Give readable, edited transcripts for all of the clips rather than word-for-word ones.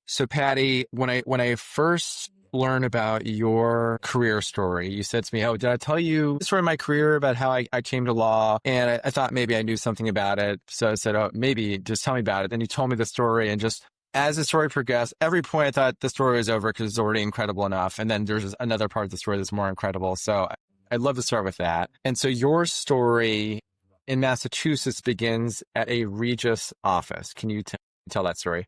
So Patty, when I first learned about your career story, you said to me, "Oh, did I tell you the story of my career about how I came to law?" And I thought maybe I knew something about it. So I said, "Oh, maybe just tell me about it." Then you told me the story, and just as the story progressed, every point I thought the story was over because it's already incredible enough. And then there's another part of the story that's more incredible. So I'd love to start with that. And so your story in Massachusetts begins at a Regis office. Can you tell that story?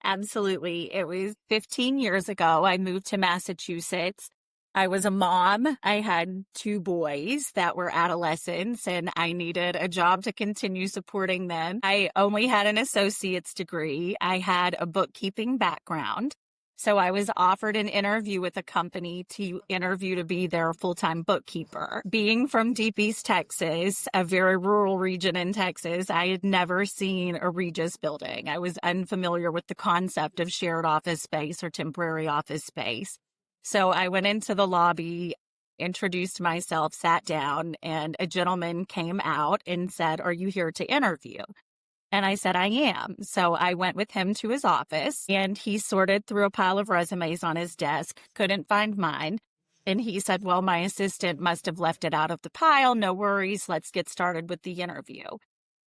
Absolutely. It was 15 years ago. I moved to Massachusetts. I was a mom. I had two boys that were adolescents and I needed a job to continue supporting them. I only had an associate's degree. I had a bookkeeping background. So I was offered an interview with a company to interview to be their full-time bookkeeper. Being from Deep East Texas, a very rural region in Texas, I had never seen a Regis building. I was unfamiliar with the concept of shared office space or temporary office space. So I went into the lobby, introduced myself, sat down, and a gentleman came out and said, "Are you here to interview?" And I said, "I am." So I went with him to his office and he sorted through a pile of resumes on his desk, couldn't find mine. And he said, "Well, my assistant must have left it out of the pile. No worries. Let's get started with the interview."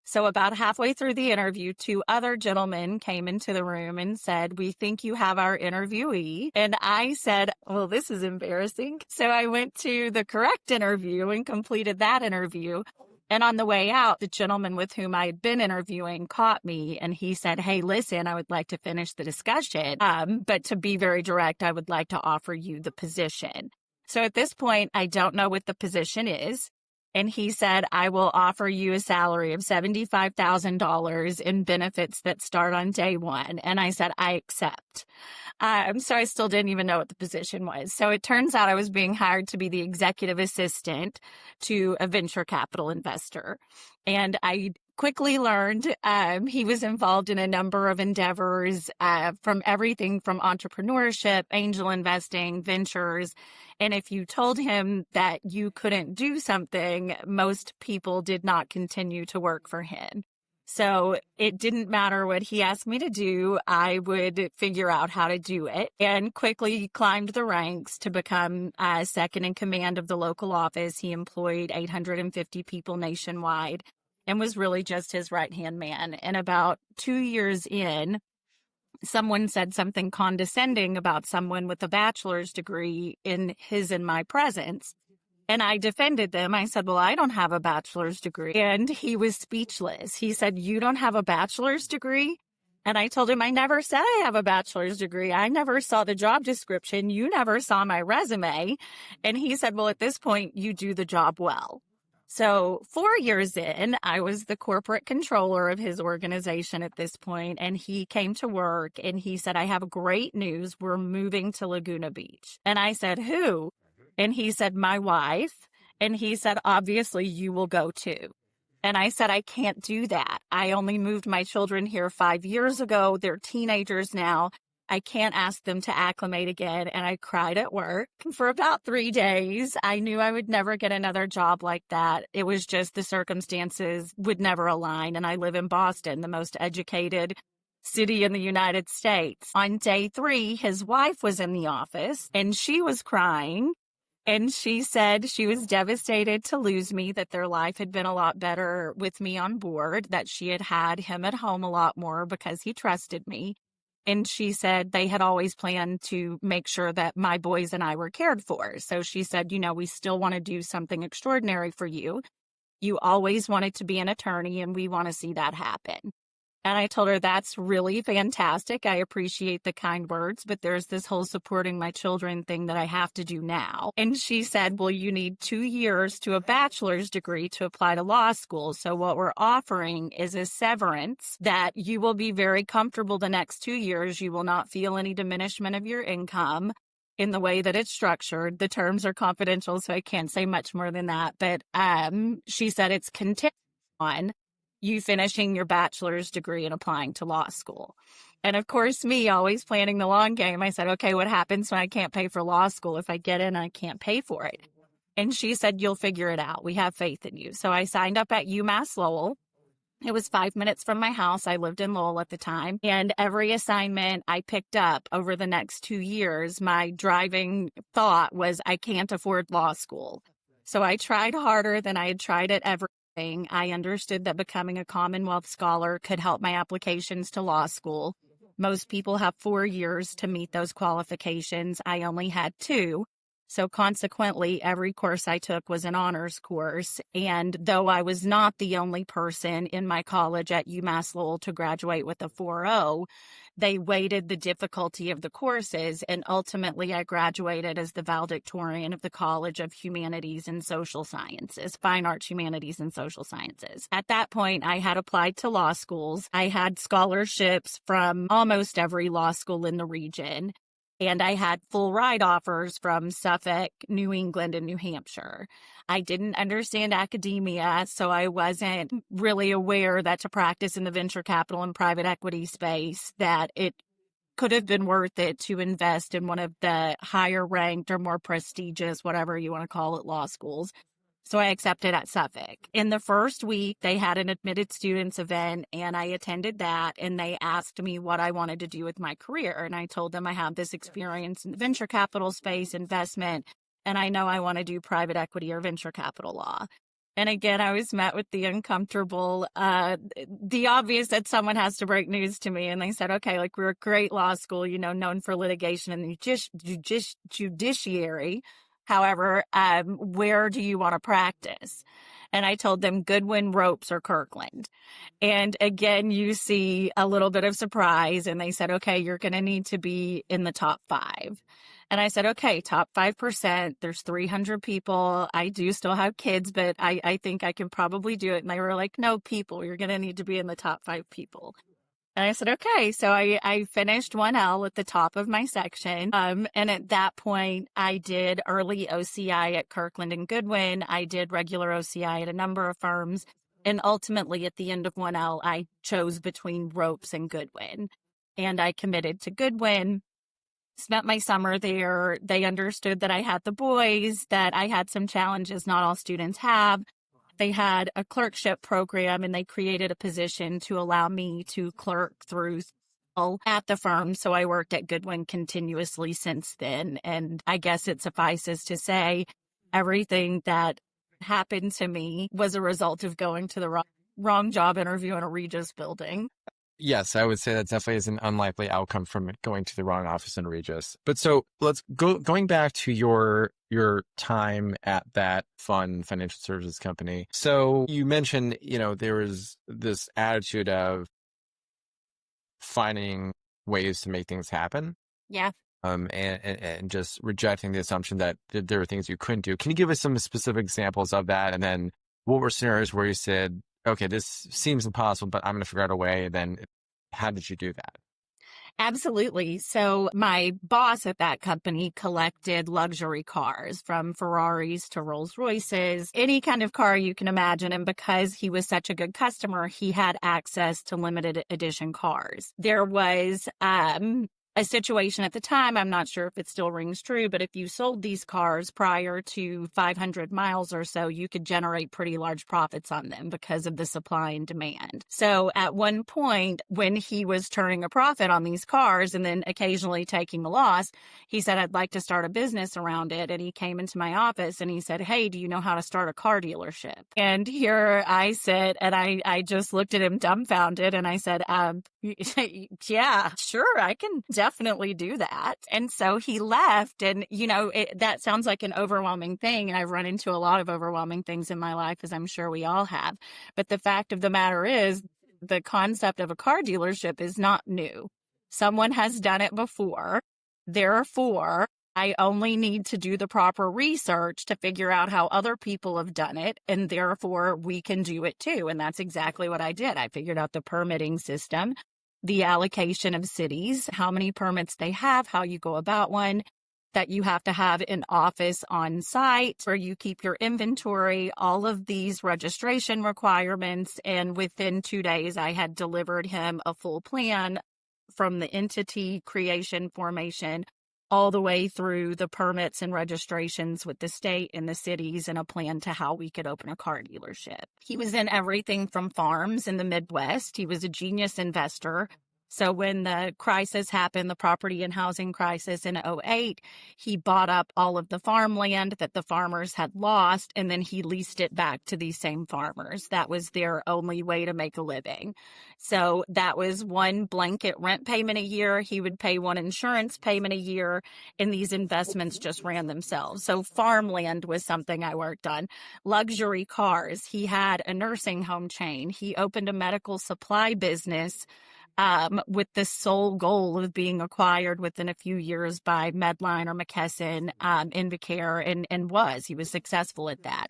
So about halfway through the interview, two other gentlemen came into the room and said, "We think you have our interviewee." And I said, "Well, this is embarrassing." So I went to the correct interview and completed that interview. And on the way out, the gentleman with whom I had been interviewing caught me and he said, "Hey, listen, I would like to finish the discussion. But to be very direct, I would like to offer you the position." So at this point, I don't know what the position is. And he said, "I will offer you a salary of $75,000 in benefits that start on day one." And I said, "I accept." So I still didn't even know what the position was. So it turns out I was being hired to be the executive assistant to a venture capital investor. And I quickly learned he was involved in a number of endeavors from everything from entrepreneurship, angel investing, ventures. And if you told him that you couldn't do something, most people did not continue to work for him. So it didn't matter what he asked me to do, I would figure out how to do it and quickly climbed the ranks to become second in command of the local office. He employed 850 people nationwide and was really just his right-hand man. And about 2 years in, someone said something condescending about someone with a bachelor's degree in my presence. And I defended them. I said, "Well, I don't have a bachelor's degree." And he was speechless. He said, "You don't have a bachelor's degree?" And I told him, "I never said I have a bachelor's degree. I never saw the job description. You never saw my resume." And he said, "Well, at this point, you do the job well." So 4 years in, I was the corporate controller of his organization at this point, and he came to work and he said, "I have great news. We're moving to Laguna Beach." And I said, "Who?" And he said, "My wife." And he said, "Obviously, you will go too." And I said, "I can't do that. I only moved my children here 5 years ago. They're teenagers now. I can't ask them to acclimate again." And I cried at work for about 3 days. I knew I would never get another job like that. It was just the circumstances would never align. And I live in Boston, the most educated city in the United States. On day 3, his wife was in the office and she was crying. And she said she was devastated to lose me, that their life had been a lot better with me on board, that she had had him at home a lot more because he trusted me. And she said they had always planned to make sure that my boys and I were cared for. So she said, "We still want to do something extraordinary for you. You always wanted to be an attorney and we want to see that happen." And I told her, "That's really fantastic. I appreciate the kind words, but there's this whole supporting my children thing that I have to do now." And she said, "Well, you need 2 years to a bachelor's degree to apply to law school. So what we're offering is a severance that you will be very comfortable the next 2 years. You will not feel any diminishment of your income in the way that it's structured. The terms are confidential, so I can't say much more than that. But she said it's contingent on you finishing your bachelor's degree and applying to law school." And of course, me always planning the long game, I said, "Okay, what happens when I can't pay for law school? If I get in, I can't pay for it." And she said, "You'll figure it out. We have faith in you." So I signed up at UMass Lowell. It was 5 minutes from my house. I lived in Lowell at the time. And every assignment I picked up over the next 2 years, my driving thought was, I can't afford law school. So I tried harder than I had tried at everything. I understood that becoming a Commonwealth scholar could help my applications to law school. Most people have 4 years to meet those qualifications. I only had 2. So consequently, every course I took was an honors course. And though I was not the only person in my college at UMass Lowell to graduate with a 4.0, they weighted the difficulty of the courses. And ultimately, I graduated as the valedictorian of the College of Humanities and Social Sciences, Fine Arts, Humanities, and Social Sciences. At that point, I had applied to law schools. I had scholarships from almost every law school in the region. And I had full ride offers from Suffolk, New England, and New Hampshire. I didn't understand academia, so I wasn't really aware that to practice in the venture capital and private equity space, that it could have been worth it to invest in one of the higher ranked or more prestigious, whatever you want to call it, law schools. So I accepted at Suffolk. In the first week, they had an admitted students event, and I attended that, and they asked me what I wanted to do with my career. And I told them I have this experience in the venture capital space, investment, and I know I want to do private equity or venture capital law. And again, I was met with the uncomfortable, the obvious that someone has to break news to me. And they said, okay, like, we're a great law school, known for litigation and the judiciary. However, where do you want to practice? And I told them Goodwin, Ropes, or Kirkland. And again, you see a little bit of surprise. And they said, okay, you're going to need to be in the top 5. And I said, okay, top 5%. There's 300 people. I do still have kids, but I think I can probably do it. And they were like, no, people, you're going to need to be in the top 5 people. And I said, okay. So I finished 1L at the top of my section. And at that point, I did early OCI at Kirkland and Goodwin. I did regular OCI at a number of firms. And ultimately, at the end of 1L, I chose between Ropes and Goodwin. And I committed to Goodwin, spent my summer there. They understood that I had the boys, that I had some challenges not all students have. They had a clerkship program, and they created a position to allow me to clerk through at the firm. So I worked at Goodwin continuously since then. And I guess it suffices to say everything that happened to me was a result of going to the wrong job interview in a Regis building. Yes, I would say that definitely is an unlikely outcome from going to the wrong office in Regis. But so let's going back to your time at that fun financial services company. So you mentioned, there was this attitude of finding ways to make things happen. Yeah. And just rejecting the assumption that there were things you couldn't do. Can you give us some specific examples of that? And then what were scenarios where you said, okay, this seems impossible, but I'm going to figure out a way. And then how did you do that? Absolutely. So my boss at that company collected luxury cars, from Ferraris to Rolls Royces, any kind of car you can imagine. And because he was such a good customer, he had access to limited edition cars. There was a situation at the time, I'm not sure if it still rings true, but if you sold these cars prior to 500 miles or so, you could generate pretty large profits on them because of the supply and demand. So at one point, when he was turning a profit on these cars and then occasionally taking a loss, he said, I'd like to start a business around it. And he came into my office and he said, hey, do you know how to start a car dealership? And here I sit and I just looked at him dumbfounded and I said, yeah, sure, I can definitely do that. And so he left, and that sounds like an overwhelming thing, and I've run into a lot of overwhelming things in my life, as I'm sure we all have. But the fact of the matter is, the concept of a car dealership is not new. Someone has done it before. Therefore, I only need to do the proper research to figure out how other people have done it, and therefore we can do it too. And that's exactly what I did. I figured out the permitting system, the allocation of cities, how many permits they have, how you go about one, that you have to have an office on site where you keep your inventory, all of these registration requirements. And within 2 days, I had delivered him a full plan from the entity creation, formation, all the way through the permits and registrations with the state and the cities and a plan to how we could open a car dealership. He was in everything from farms in the Midwest. He was a genius investor. So when the crisis happened, the property and housing crisis in '08, he bought up all of the farmland that the farmers had lost, and then he leased it back to these same farmers. That was their only way to make a living. So that was one blanket rent payment a year. He would pay one insurance payment a year, and these investments just ran themselves. So farmland was something I worked on. Luxury cars. He had a nursing home chain. He opened a medical supply business with the sole goal of being acquired within a few years by Medline or McKesson, Invacare, and he was successful at that.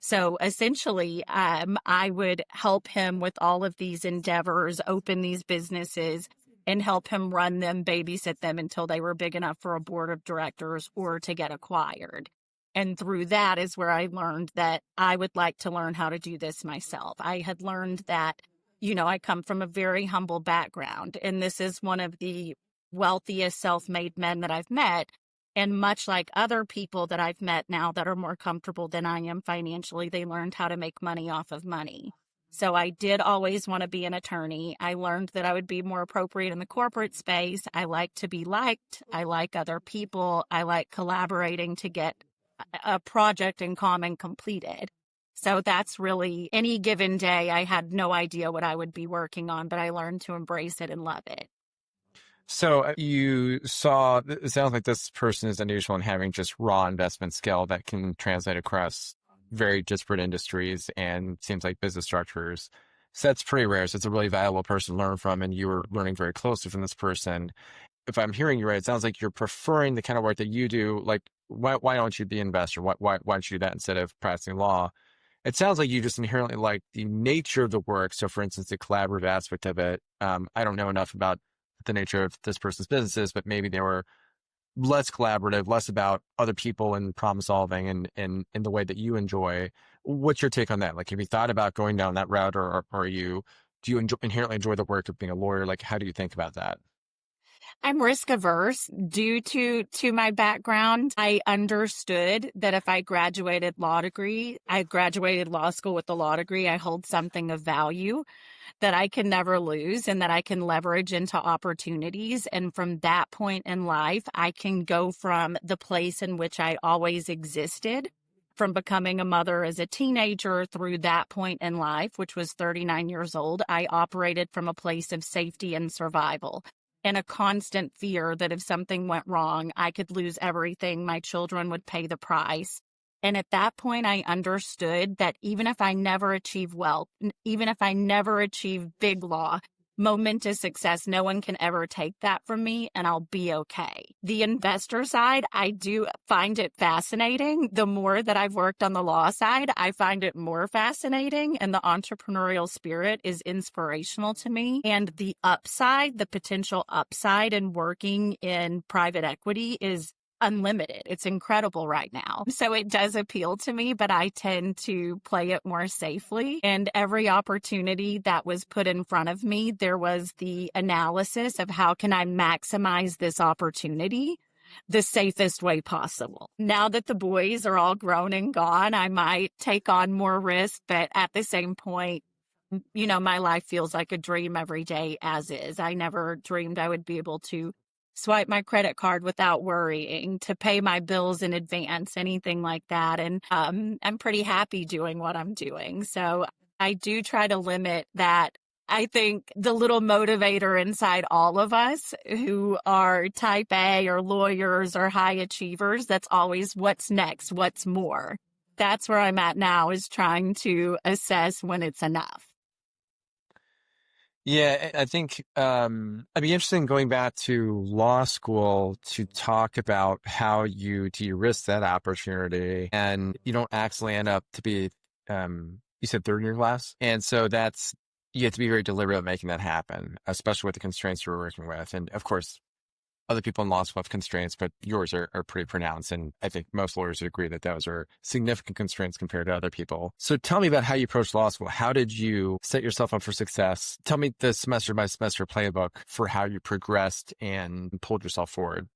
So essentially, I would help him with all of these endeavors, open these businesses, and help him run them, babysit them until they were big enough for a board of directors or to get acquired. And through that is where I learned that I would like to learn how to do this myself. I had learned that I come from a very humble background, and this is one of the wealthiest self-made men that I've met. And much like other people that I've met now that are more comfortable than I am financially, they learned how to make money off of money. So I did always want to be an attorney. I learned that I would be more appropriate in the corporate space. I like to be liked. I like other people. I like collaborating to get a project in common completed. So that's really any given day. I had no idea what I would be working on, but I learned to embrace it and love it. So you saw, it sounds like this person is unusual in having just raw investment skill that can translate across very disparate industries and seems like business structures. So that's pretty rare. So it's a really valuable person to learn from, and you were learning very closely from this person. If I'm hearing you right, it sounds like you're preferring the kind of work that you do. Like, why don't you be an investor? Why don't you do that instead of practicing law? It sounds like you just inherently like the nature of the work. So, for instance, the collaborative aspect of it. I don't know enough about the nature of this person's businesses, but maybe they were less collaborative, less about other people and problem solving and in the way that you enjoy. What's your take on that? Like, have you thought about going down that route, or do you inherently enjoy the work of being a lawyer? Like, how do you think about that? I'm risk averse due to my background. I understood that if I graduated law school with a law degree, I hold something of value that I can never lose and that I can leverage into opportunities. And from that point in life, I can go from the place in which I always existed, from becoming a mother as a teenager through that point in life, which was 39 years old. I operated from a place of safety and survival, and a constant fear that if something went wrong, I could lose everything. My children would pay the price. And at that point, I understood that even if I never achieve wealth, even if I never achieve big law, momentous success, no one can ever take that from me, and I'll be okay. The investor side, I do find it fascinating. The more that I've worked on the law side, I find it more fascinating, and the entrepreneurial spirit is inspirational to me. And the upside, the potential upside in working in private equity is unlimited. It's incredible right now. So it does appeal to me, but I tend to play it more safely. And every opportunity that was put in front of me, there was the analysis of how can I maximize this opportunity the safest way possible. Now that the boys are all grown and gone, I might take on more risk, but at the same point, my life feels like a dream every day as is. I never dreamed I would be able to swipe my credit card without worrying, to pay my bills in advance, anything like that. And I'm pretty happy doing what I'm doing. So I do try to limit that. I think the little motivator inside all of us who are type A or lawyers or high achievers, that's always what's next, what's more. That's where I'm at now, is trying to assess when it's enough. Yeah, I think I'd be interested in going back to law school to talk about how you de-risk that opportunity and you don't actually end up to be, you said third in your class. And so you have to be very deliberate of making that happen, especially with the constraints you're working with. And of course, other people in law school have constraints, but yours are pretty pronounced. And I think most lawyers would agree that those are significant constraints compared to other people. So tell me about how you approached law school. How did you set yourself up for success? Tell me the semester by semester playbook for how you progressed and pulled yourself forward.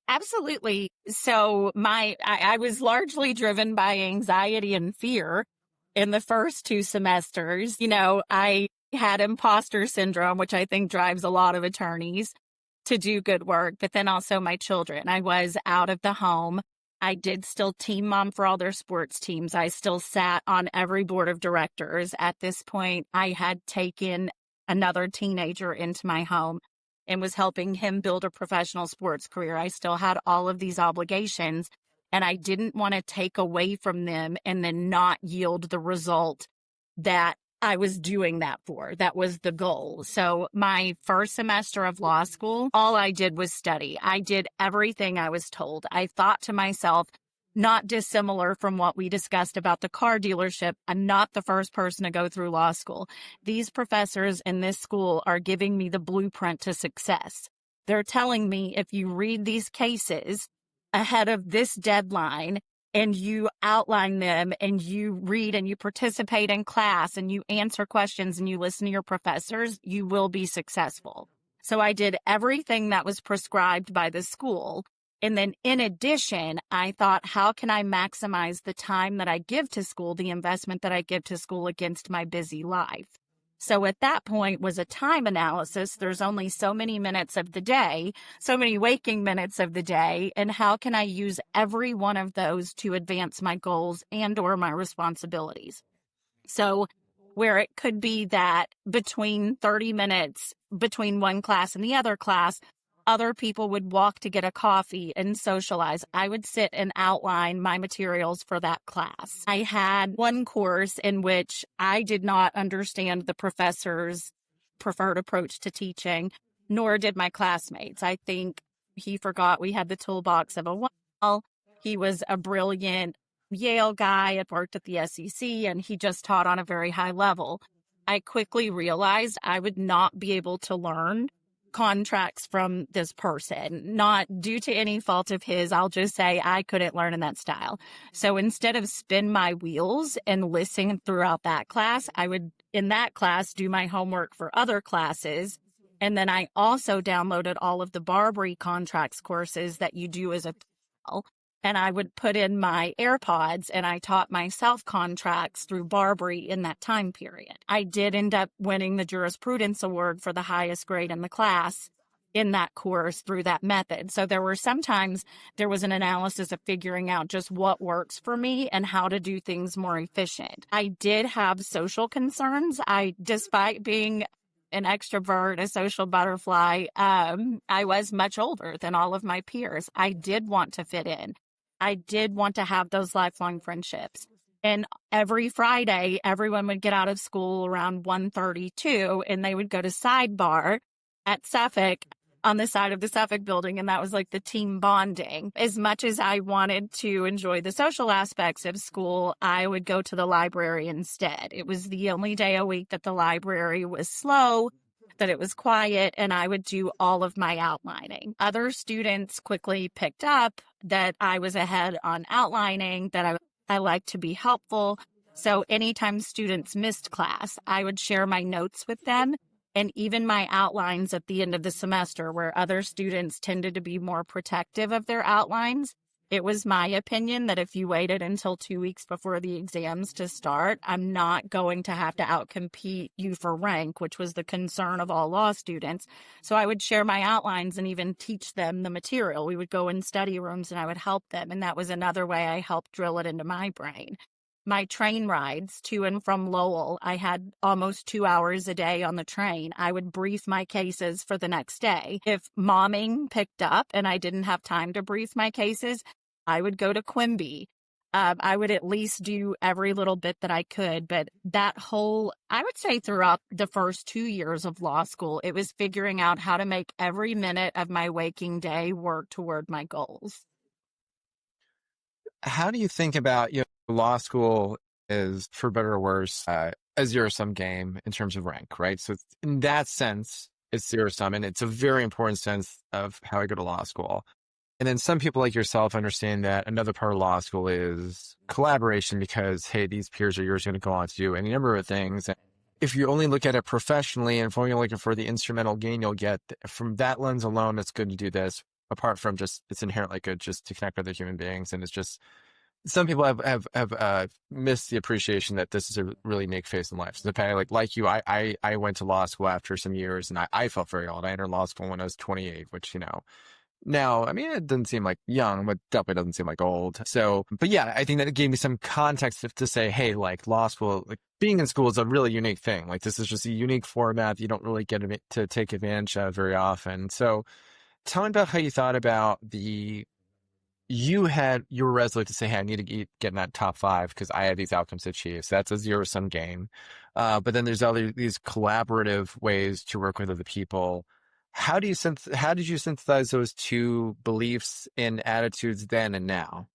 Absolutely. So I was largely driven by anxiety and fear in the first 2 semesters. I had imposter syndrome, which I think drives a lot of attorneys to do good work, but then also my children. I was out of the home. I did still team mom for all their sports teams. I still sat on every board of directors. At this point, I had taken another teenager into my home and was helping him build a professional sports career. I still had all of these obligations, and I didn't want to take away from them and then not yield the result that I was doing that for. That was the goal. So my first semester of law school, all I did was study. I did everything I was told. I thought to myself, not dissimilar from what we discussed about the car dealership, I'm not the first person to go through law school. These professors in this school are giving me the blueprint to success. They're telling me if you read these cases ahead of this deadline and you outline them and you read and you participate in class and you answer questions and you listen to your professors, you will be successful. So I did everything that was prescribed by the school. And then in addition, I thought, how can I maximize the time that I give to school, the investment that I give to school against my busy life? So at that point was a time analysis. There's only so many minutes of the day, so many waking minutes of the day, and how can I use every one of those to advance my goals and or my responsibilities? So where it could be that between 30 minutes between one class and the other class, other people would walk to get a coffee and socialize. I would sit and outline my materials for that class. I had one course in which I did not understand the professor's preferred approach to teaching, nor did my classmates. I think he forgot we had the toolbox of a while. He was a brilliant Yale guy, had worked at the SEC, and he just taught on a very high level. I quickly realized I would not be able to learn contracts from this person, not due to any fault of his. I'll just say I couldn't learn in that style. So instead of spin my wheels and listen throughout that class, I would, in that class, do my homework for other classes. And then I also downloaded all of the Barbary contracts courses that you do as a and I would put in my AirPods and I taught myself contracts through Barbary in that time period. I did end up winning the jurisprudence award for the highest grade in the class in that course through that method. So there were sometimes there was an analysis of figuring out just what works for me and how to do things more efficient. I did have social concerns. Despite being an extrovert, a social butterfly, I was much older than all of my peers. I did want to fit in. I did want to have those lifelong friendships. And every Friday, everyone would get out of school around 1:32 and they would go to Sidebar at Suffolk on the side of the Suffolk building. And that was like the team bonding. As much as I wanted to enjoy the social aspects of school, I would go to the library instead. It was the only day a week that the library was slow, that it was quiet, and I would do all of my outlining. Other students quickly picked up that I was ahead on outlining, that I like to be helpful. So anytime students missed class, I would share my notes with them and even my outlines at the end of the semester, where other students tended to be more protective of their outlines. It was my opinion that if you waited until 2 weeks before the exams to start, I'm not going to have to outcompete you for rank, which was the concern of all law students. So I would share my outlines and even teach them the material. We would go in study rooms and I would help them. And that was another way I helped drill it into my brain. My train rides to and from Lowell, I had almost 2 hours a day on the train. I would brief my cases for the next day. If momming picked up and I didn't have time to brief my cases, I would go to Quimby. I would at least do every little bit that I could. But that whole, I would say throughout the first 2 years of law school, it was figuring out how to make every minute of my waking day work toward my goals. How do you think about, law school is, for better or worse, a zero-sum game in terms of rank, right? So in that sense, it's zero-sum, and it's a very important sense of how I go to law school. And then some people like yourself understand that another part of law school is collaboration because, hey, these peers of yours are going to go on to do any number of things. And if you only look at it professionally and if only looking for the instrumental gain you'll get from that lens alone, it's good to do this. apart from just it's inherently good just to connect with other human beings. And it's just some people have missed the appreciation that this is a really unique phase in life. So, like you, I went to law school after some years, and I felt very old. I entered law school when I was 28, which now, I mean, it doesn't seem like young, but definitely doesn't seem like old. So, but yeah, I think that it gave me some context to say, hey, like law school, like being in school is a really unique thing. Like this is just a unique format that you don't really get to take advantage of very often. So tell me about how you thought about you were resolute to say, hey, I need to get in that top 5 because I have these outcomes to achieve. So that's a zero-sum game. But then there's these collaborative ways to work with other people. How did you synthesize those two beliefs and attitudes then and now?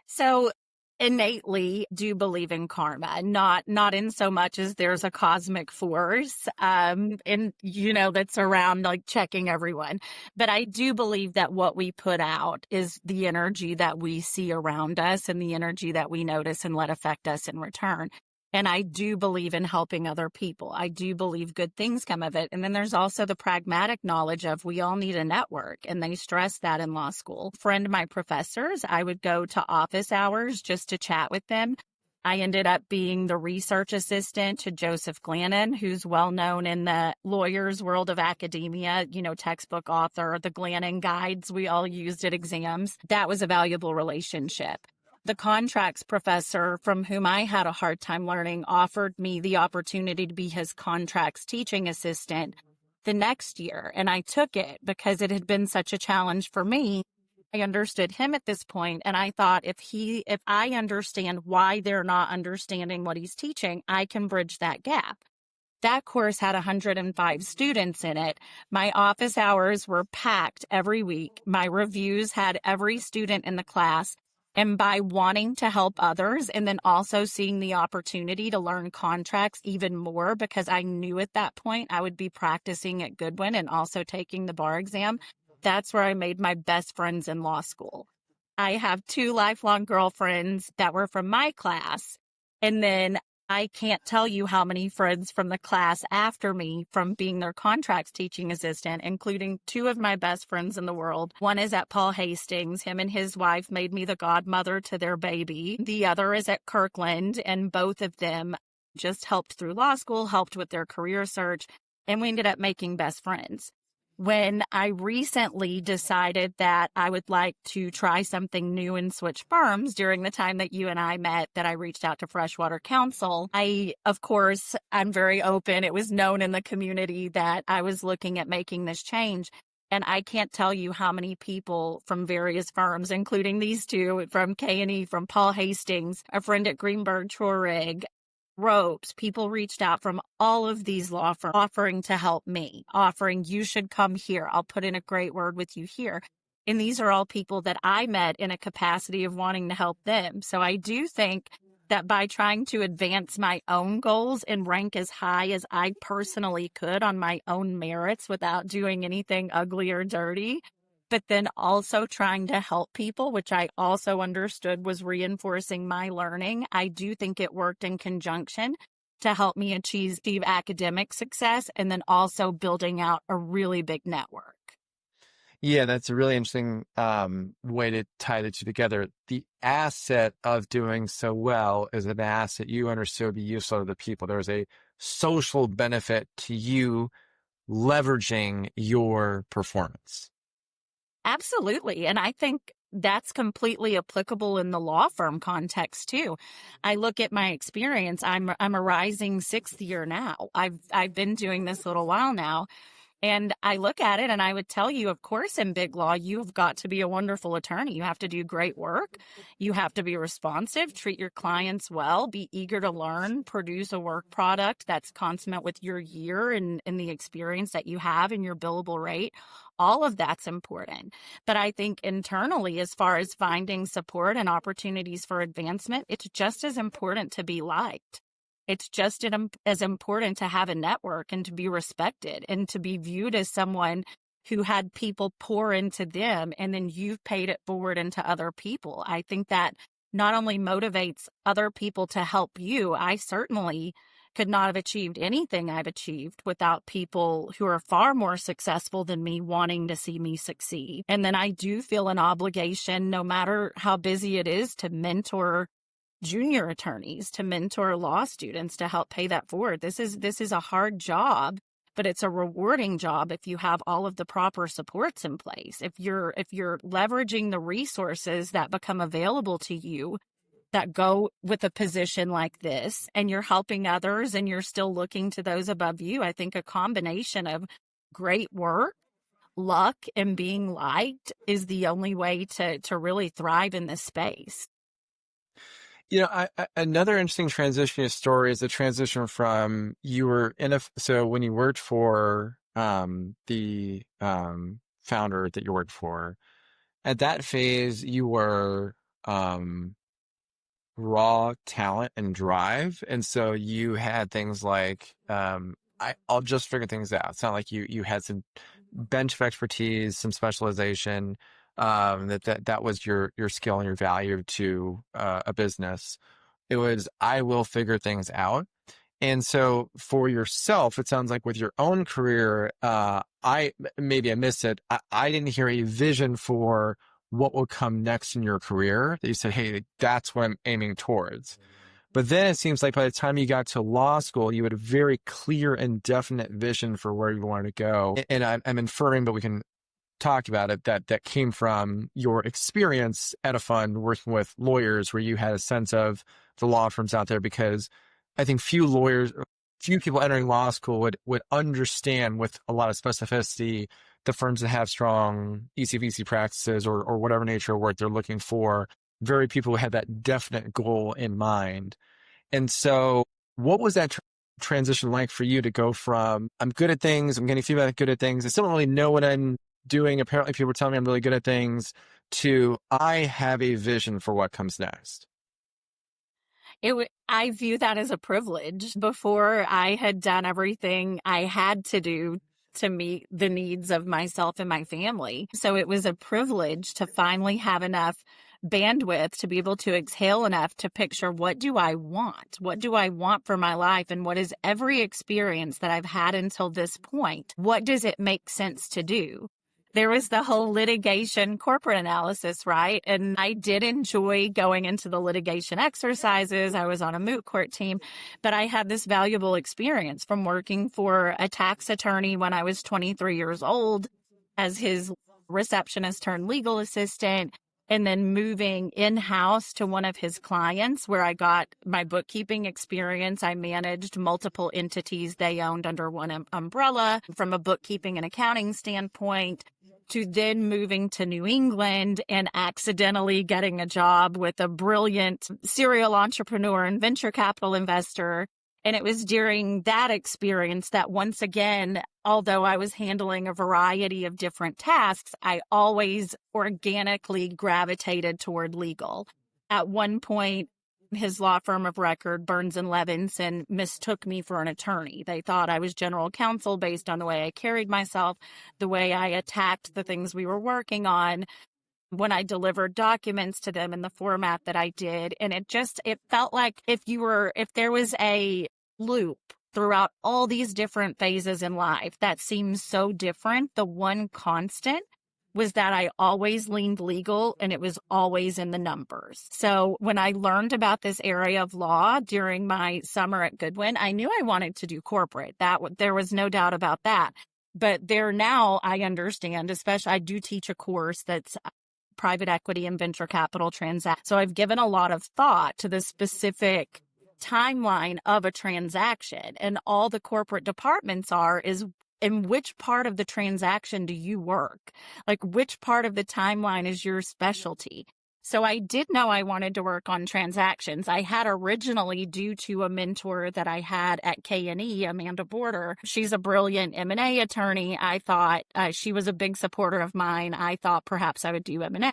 So innately do believe in karma, not in so much as there's a cosmic force, and that's around like checking everyone. But I do believe that what we put out is the energy that we see around us and the energy that we notice and let affect us in return. And I do believe in helping other people. I do believe good things come of it. And then there's also the pragmatic knowledge of we all need a network. And they stress that in law school. Friend my professors, I would go to office hours just to chat with them. I ended up being the research assistant to Joseph Glannon, who's well known in the lawyer's world of academia, textbook author, the Glannon guides we all used at exams. That was a valuable relationship. The contracts professor from whom I had a hard time learning offered me the opportunity to be his contracts teaching assistant the next year. And I took it because it had been such a challenge for me. I understood him at this point, and I thought if I understand why they're not understanding what he's teaching, I can bridge that gap. That course had 105 students in it. My office hours were packed every week. My reviews had every student in the class. And by wanting to help others and then also seeing the opportunity to learn contracts even more, because I knew at that point I would be practicing at Goodwin and also taking the bar exam, that's where I made my best friends in law school. I have 2 lifelong girlfriends that were from my class. And then I can't tell you how many friends from the class after me from being their contracts teaching assistant, including 2 of my best friends in the world. One is at Paul Hastings. Him and his wife made me the godmother to their baby. The other is at Kirkland, and both of them just helped through law school, helped with their career search, and we ended up making best friends. When I recently decided that I would like to try something new and switch firms during the time that you and I met, that I reached out to Freshwater Counsel, I'm very open. It was known in the community that I was looking at making this change. And I can't tell you how many people from various firms, including these 2 from K&E, from Paul Hastings, a friend at Greenberg Traurig, Ropes, people reached out from all of these law firms offering to help me, offering you should come here. I'll put in a great word with you here. And these are all people that I met in a capacity of wanting to help them. So I do think that by trying to advance my own goals and rank as high as I personally could on my own merits without doing anything ugly or dirty, but then also trying to help people, which I also understood was reinforcing my learning. I do think it worked in conjunction to help me achieve academic success and then also building out a really big network. Yeah, that's a really interesting way to tie the two together. The asset of doing so well is an asset you understood would be useful to the people. There's a social benefit to you leveraging your performance. Absolutely. And I think that's completely applicable in the law firm context too. I look at my experience. I'm a rising 6th year now. I've been doing this a little while now. And I look at it and I would tell you, of course, in BigLaw, you've got to be a wonderful attorney. You have to do great work. You have to be responsive, treat your clients well, be eager to learn, produce a work product that's consummate with your year and the experience that you have in your billable rate. All of that's important. But I think internally, as far as finding support and opportunities for advancement, it's just as important to be liked. It's just as important to have a network and to be respected and to be viewed as someone who had people pour into them and then you've paid it forward into other people. I think that not only motivates other people to help you, I certainly could not have achieved anything I've achieved without people who are far more successful than me wanting to see me succeed. And then I do feel an obligation, no matter how busy it is, to mentor junior attorneys, to mentor law students, to help pay that forward. This is a hard job, but it's a rewarding job if you have all of the proper supports in place. If you're leveraging the resources that become available to you that go with a position like this, and you're helping others and you're still looking to those above you, I think a combination of great work, luck, and being liked is the only way to really thrive in this space. Another interesting transition in your story is the transition from so when you worked for the founder that you worked for, at that phase, you were raw talent and drive. And so you had things like, I'll just figure things out. It's not like you had some bench of expertise, some specialization, that was your skill and your value to a business. It was, I will figure things out. And so for yourself, it sounds like with your own career, I missed it. I didn't hear a vision for what will come next in your career that you said, hey, that's what I'm aiming towards. But then it seems like by the time you got to law school, you had a very clear and definite vision for where you wanted to go. And I'm inferring, but we can talk about it, that came from your experience at a fund working with lawyers where you had a sense of the law firms out there, because I think few people entering law school would understand with a lot of specificity the firms that have strong ECVC practices or whatever nature of work they're looking for. Very people who had that definite goal in mind. And so what was that transition like for you to go from, I'm good at things, I'm getting feedback good at things, I still don't really know what I'm doing, apparently people are telling me I'm really good at things, to I have a vision for what comes next? I view that as a privilege. Before, I had done everything I had to do to meet the needs of myself and my family. So it was a privilege to finally have enough bandwidth to be able to exhale enough to picture, what do I want? What do I want for my life? And what is every experience that I've had until this point? What does it make sense to do? There was the whole litigation corporate analysis, right? And I did enjoy going into the litigation exercises. I was on a moot court team, but I had this valuable experience from working for a tax attorney when I was 23 years old as his receptionist turned legal assistant, and then moving in-house to one of his clients where I got my bookkeeping experience. I managed multiple entities they owned under one umbrella from a bookkeeping and accounting standpoint, to then moving to New England and accidentally getting a job with a brilliant serial entrepreneur and venture capital investor. And it was during that experience that, once again, although I was handling a variety of different tasks, I always organically gravitated toward legal. At one point, his law firm of record, Burns and Levinson, mistook me for an attorney. They thought I was general counsel based on the way I carried myself, the way I attacked the things we were working on, when I delivered documents to them in the format that I did. And it felt like if there was a loop throughout all these different phases in life that seems so different, the one constant was that I always leaned legal, and it was always in the numbers. So when I learned about this area of law during my summer at Goodwin, I knew I wanted to do corporate. There was no doubt about that. But now I understand, especially I do teach a course that's private equity and venture capital transaction. So I've given a lot of thought to the specific timeline of a transaction, and all the corporate departments is in which part of the transaction do you work? Like, which part of the timeline is your specialty? So I did know I wanted to work on transactions. I had originally, due to a mentor that I had at K&E, Amanda Border. She's a brilliant M&A attorney. I thought she was a big supporter of mine. I thought perhaps I would do M&A.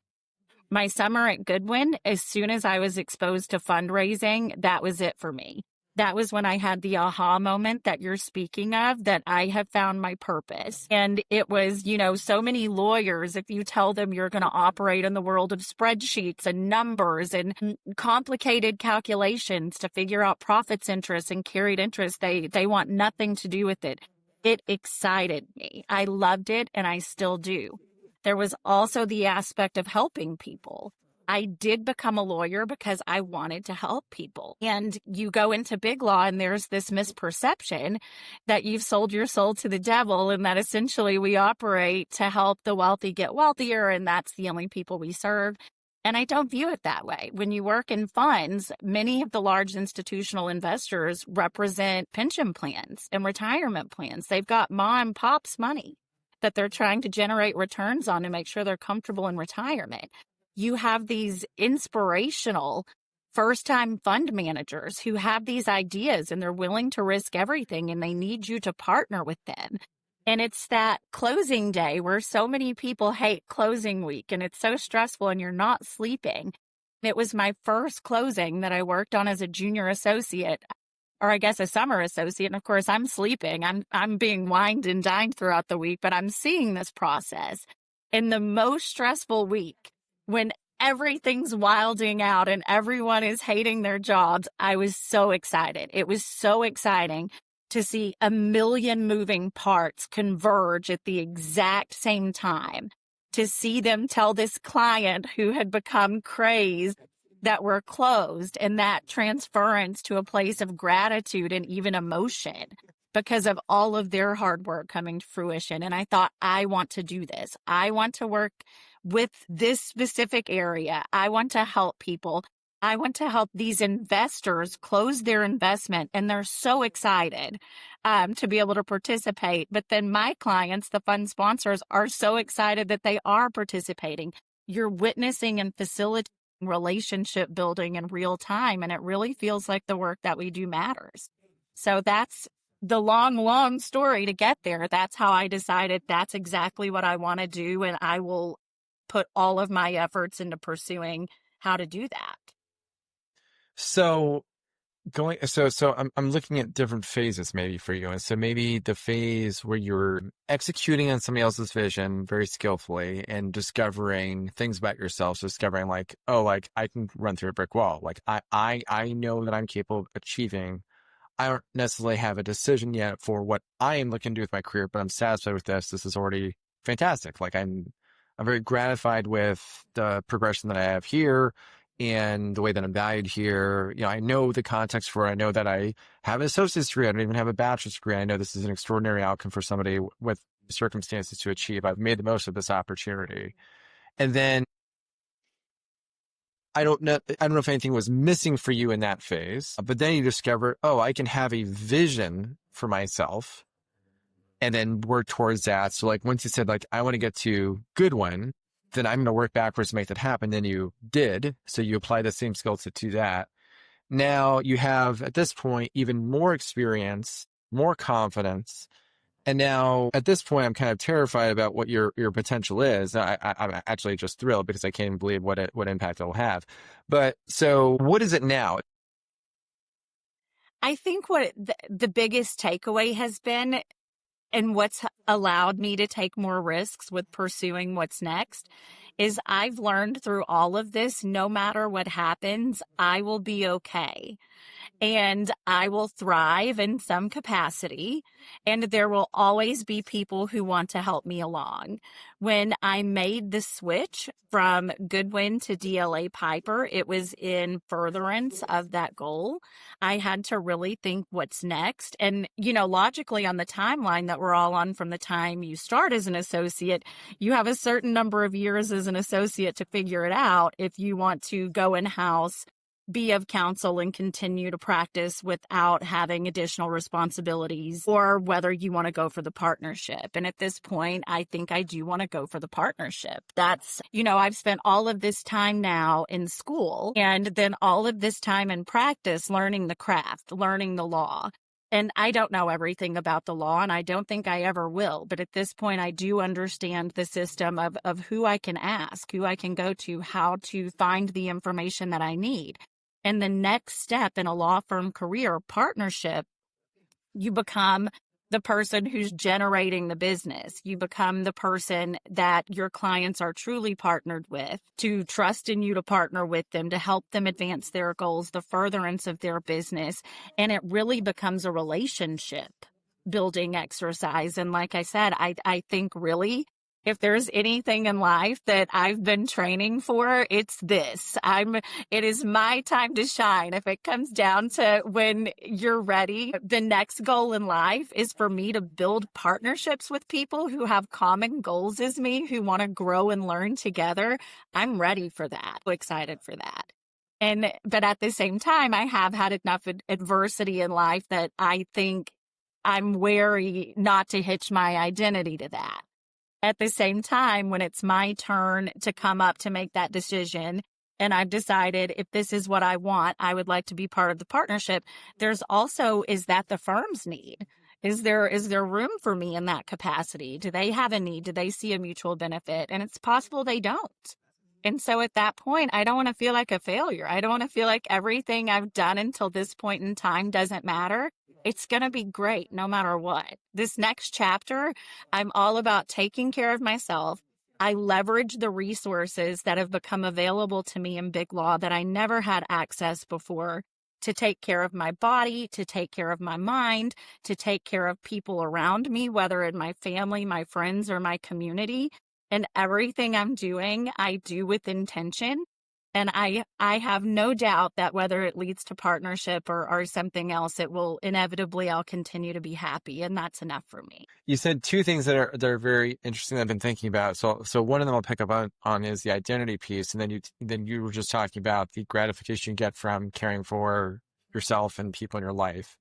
My summer at Goodwin, as soon as I was exposed to fundraising, that was it for me. That was when I had the aha moment that you're speaking of, that I have found my purpose. And it was, so many lawyers, if you tell them you're going to operate in the world of spreadsheets and numbers and complicated calculations to figure out profits interest and carried interest, they want nothing to do with it. It excited me. I loved it, and I still do. There was also the aspect of helping people. I did become a lawyer because I wanted to help people. And you go into BigLaw and there's this misperception that you've sold your soul to the devil and that essentially we operate to help the wealthy get wealthier and that's the only people we serve. And I don't view it that way. When you work in funds, many of the large institutional investors represent pension plans and retirement plans. They've got mom and pop's money that they're trying to generate returns on to make sure they're comfortable in retirement. You have these inspirational first-time fund managers who have these ideas and they're willing to risk everything and they need you to partner with them. And it's that closing day where so many people hate closing week and it's so stressful and you're not sleeping. It was my first closing that I worked on as a junior associate, or I guess a summer associate. And of course, I'm sleeping. I'm being wined and dined throughout the week, but I'm seeing this process. In the most stressful week, when everything's wilding out and everyone is hating their jobs, I was so excited. It was so exciting to see a million moving parts converge at the exact same time, to see them tell this client who had become crazed that we're closed, and that transference to a place of gratitude and even emotion because of all of their hard work coming to fruition. And I thought, I want to do this. I want to work with this specific area. I want to help people. I want to help these investors close their investment. And they're so excited to be able to participate. But then my clients, the fund sponsors, are so excited that they are participating. You're witnessing and facilitating relationship building in real time. And it really feels like the work that we do matters. So that's the long story to get there. That's how I decided that's exactly what I want to do. And I will put all of my efforts into pursuing how to do that. So I'm looking at different phases maybe for you. And so maybe the phase where you're executing on somebody else's vision very skillfully and discovering things about yourself, so discovering like, oh, like I can run through a brick wall. Like I know that I'm capable of achieving. I don't necessarily have a decision yet for what I am looking to do with my career, but I'm satisfied with this. This is already fantastic. Like I'm very gratified with the progression that I have here and the way that I'm valued here. I know the context for it. I know that I have an associate's degree. I don't even have a bachelor's degree. I know this is an extraordinary outcome for somebody with circumstances to achieve. I've made the most of this opportunity. And then I don't know if anything was missing for you in that phase, but then you discover, oh, I can have a vision for myself and then work towards that. So like once you said like, I want to get to Goodwin, then I'm going to work backwards to make that happen. Then you did. So you apply the same skill set to that. Now you have at this point, even more experience, more confidence. And now at this point, I'm kind of terrified about what your potential is. I'm actually just thrilled because I can't even believe what impact it'll have. But so what is it now? I think what the biggest takeaway has been, and what's allowed me to take more risks with pursuing what's next, is I've learned through all of this, no matter what happens, I will be okay. And I will thrive in some capacity, and there will always be people who want to help me along. When I made the switch from Goodwin to DLA Piper, it was in furtherance of that goal. I had to really think what's next. And, logically on the timeline that we're all on from the time you start as an associate, you have a certain number of years as an associate to figure it out if you want to go in-house, be of counsel, and continue to practice without having additional responsibilities, or whether you want to go for the partnership. And at this point, I think I do want to go for the partnership. That's, I've spent all of this time now in school and then all of this time in practice learning the craft, learning the law. And I don't know everything about the law, and I don't think I ever will. But at this point, I do understand the system of who I can ask, who I can go to, how to find the information that I need. And the next step in a law firm career, partnership, you become the person who's generating the business. You become the person that your clients are truly partnered with, to trust in you to partner with them, to help them advance their goals, the furtherance of their business. And it really becomes a relationship building exercise. And like I said, I think really, if there's anything in life that I've been training for, it's this. It is my time to shine. If it comes down to when you're ready, the next goal in life is for me to build partnerships with people who have common goals as me, who want to grow and learn together. I'm ready for that. I'm excited for that. But at the same time, I have had enough adversity in life that I think I'm wary not to hitch my identity to that. At the same time, when it's my turn to come up to make that decision, and I've decided if this is what I want, I would like to be part of the partnership, there's also, is that the firm's need? Is there room for me in that capacity? Do they have a need? Do they see a mutual benefit? And it's possible they don't. And so at that point, I don't want to feel like a failure. I don't want to feel like everything I've done until this point in time doesn't matter. It's going to be great no matter what. This next chapter, I'm all about taking care of myself. I leverage the resources that have become available to me in BigLaw that I never had access before, to take care of my body, to take care of my mind, to take care of people around me, whether in my family, my friends, or my community. And everything I'm doing, I do with intention. And I have no doubt that whether it leads to partnership or something else, it will inevitably, I'll continue to be happy. And that's enough for me. You said two things that are very interesting that I've been thinking about. So one of them I'll pick up on is the identity piece. And then you were just talking about the gratification you get from caring for yourself and people in your life.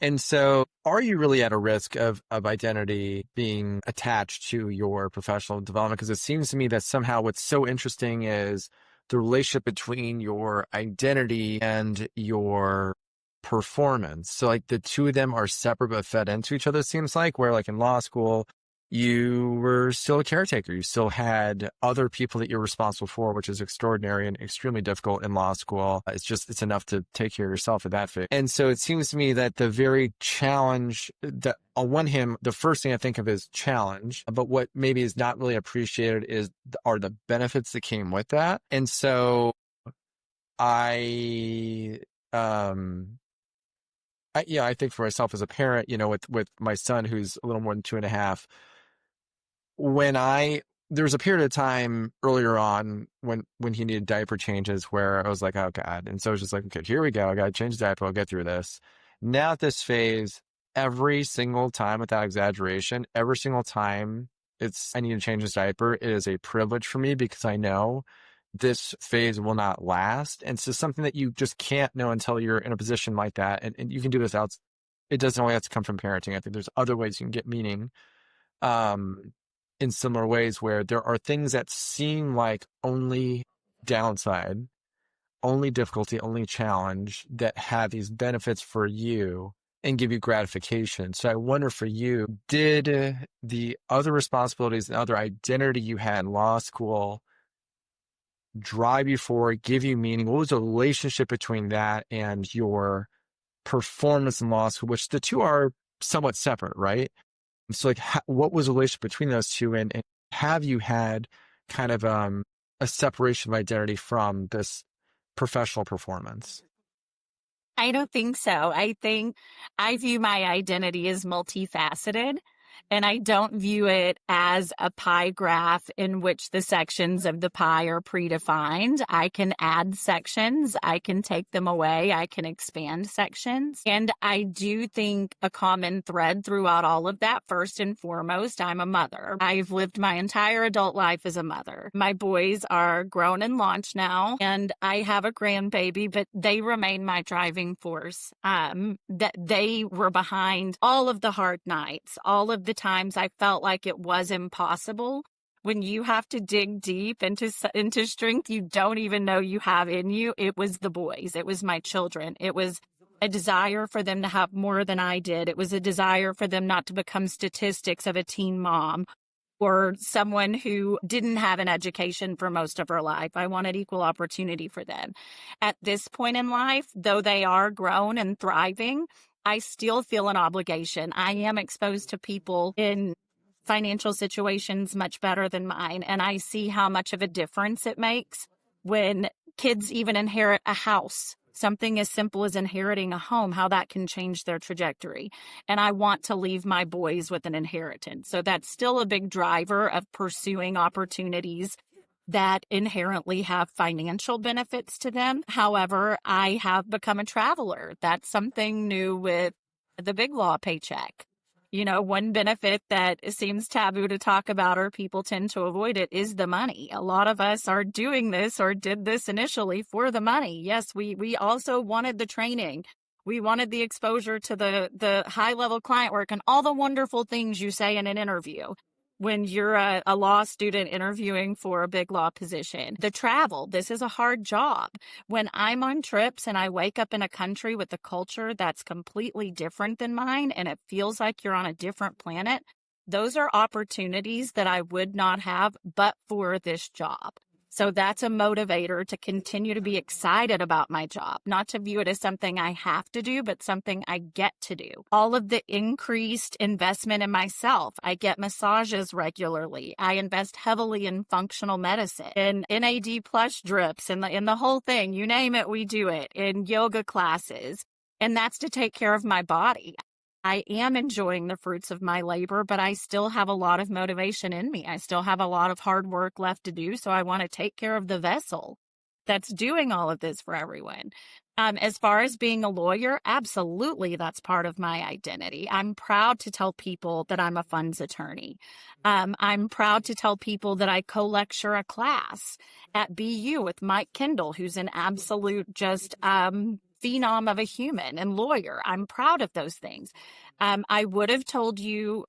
And so are you really at a risk of identity being attached to your professional development? Because it seems to me that somehow what's so interesting is the relationship between your identity and your performance. So like the two of them are separate but fed into each other, it seems like, where like in law school, you were still a caretaker. You still had other people that you're responsible for, which is extraordinary and extremely difficult in law school. It's enough to take care of yourself at that phase. And so it seems to me that the very challenge that on one hand, the first thing I think of is challenge, but what maybe is not really appreciated are the benefits that came with that. And so I think for myself as a parent, with my son who's a little more than 2.5, there was a period of time earlier on when he needed diaper changes where I was like, oh God. And so I was just like, okay, here we go. I got to change the diaper. I'll get through this. Now at this phase, every single time, without exaggeration, every single time I need to change his diaper, it is a privilege for me because I know this phase will not last. And so something that you just can't know until you're in a position like that. And you can do this out. It doesn't only have to come from parenting. I think there's other ways you can get meaning in similar ways where there are things that seem like only downside, only difficulty, only challenge that have these benefits for you and give you gratification. So I wonder for you, did the other responsibilities and other identity you had in law school drive you forward, give you meaning? What was the relationship between that and your performance in law school, which the two are somewhat separate, right? So like, what was the relationship between those two? And have you had kind of a separation of identity from this professional performance? I don't think so. I think I view my identity as multifaceted, and I don't view it as a pie graph in which the sections of the pie are predefined. I can add sections, I can take them away, I can expand sections. And I do think a common thread throughout all of that, first and foremost, I'm a mother. I've lived my entire adult life as a mother. My boys are grown and launched now, and I have a grandbaby, but they remain my driving force. That they were behind all of the hard nights, all of the times I felt like it was impossible. When you have to dig deep into strength you don't even know you have in you, it was the boys. It was my children. It was a desire for them to have more than I did. It was a desire for them not to become statistics of a teen mom or someone who didn't have an education for most of her life. I wanted equal opportunity for them. At this point in life, though they are grown and thriving, I still feel an obligation. I am exposed to people in financial situations much better than mine, and I see how much of a difference it makes when kids even inherit a house. Something as simple as inheriting a home, how that can change their trajectory. And I want to leave my boys with an inheritance. So that's still a big driver of pursuing opportunities that inherently have financial benefits to them. However, I have become a traveler. That's something new with the BigLaw paycheck. You know, one benefit that seems taboo to talk about or people tend to avoid it is the money. A lot of us are doing this or did this initially for the money. Yes, we also wanted the training. We wanted the exposure to the high level client work and all the wonderful things you say in an interview when you're a law student interviewing for a big law position. The travel, this is a hard job. When I'm on trips and I wake up in a country with a culture that's completely different than mine and it feels like you're on a different planet, those are opportunities that I would not have but for this job. So that's a motivator to continue to be excited about my job, not to view it as something I have to do, but something I get to do. All of the increased investment in myself. I get massages regularly. I invest heavily in functional medicine, in NAD plus drips, in the whole thing. You name it, we do it, in yoga classes. And that's to take care of my body. I am enjoying the fruits of my labor, but I still have a lot of motivation in me. I still have a lot of hard work left to do. So I want to take care of the vessel that's doing all of this for everyone. As far as being a lawyer, absolutely, that's part of my identity. I'm proud to tell people that I'm a funds attorney. I'm proud to tell people that I co-lecture a class at BU with Mike Kendall, who's an absolute just phenom of a human and lawyer. I'm proud of those things. I would have told you,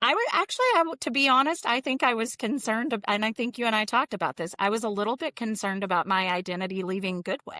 to be honest, I think I was concerned, and I think you and I talked about this. I was a little bit concerned about my identity leaving Goodwin.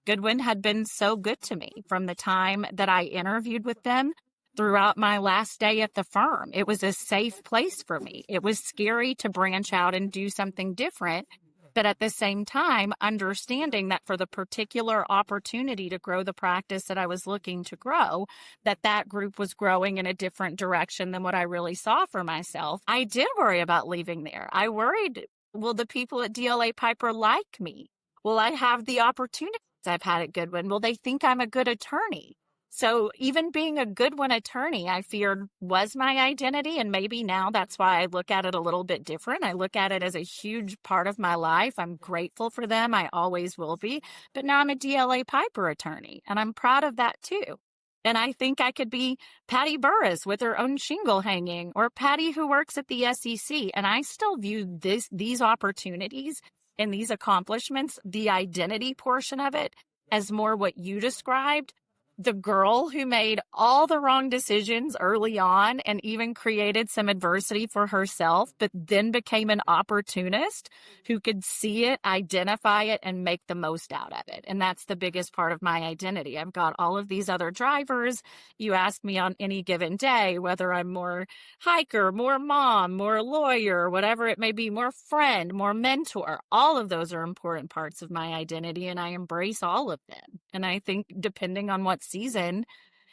Goodwin had been so good to me from the time that I interviewed with them throughout my last day at the firm. It was a safe place for me. It was scary to branch out and do something different, but at the same time, understanding that for the particular opportunity to grow the practice that I was looking to grow, that group was growing in a different direction than what I really saw for myself. I did worry about leaving there. I worried, will the people at DLA Piper like me? Will I have the opportunities I've had at Goodwin? Will they think I'm a good attorney? So even being a Goodwin attorney, I feared was my identity. And maybe now that's why I look at it a little bit different. I look at it as a huge part of my life. I'm grateful for them. I always will be. But now I'm a DLA Piper attorney, and I'm proud of that too. And I think I could be Patti Burris with her own shingle hanging, or Patti who works at the SEC. And I still view these opportunities and these accomplishments, the identity portion of it, as more what you described. The girl who made all the wrong decisions early on and even created some adversity for herself, but then became an opportunist who could see it, identify it, and make the most out of it. And that's the biggest part of my identity. I've got all of these other drivers. You ask me on any given day whether I'm more hiker, more mom, more lawyer, whatever it may be, more friend, more mentor. All of those are important parts of my identity, and I embrace all of them. And I think depending on what season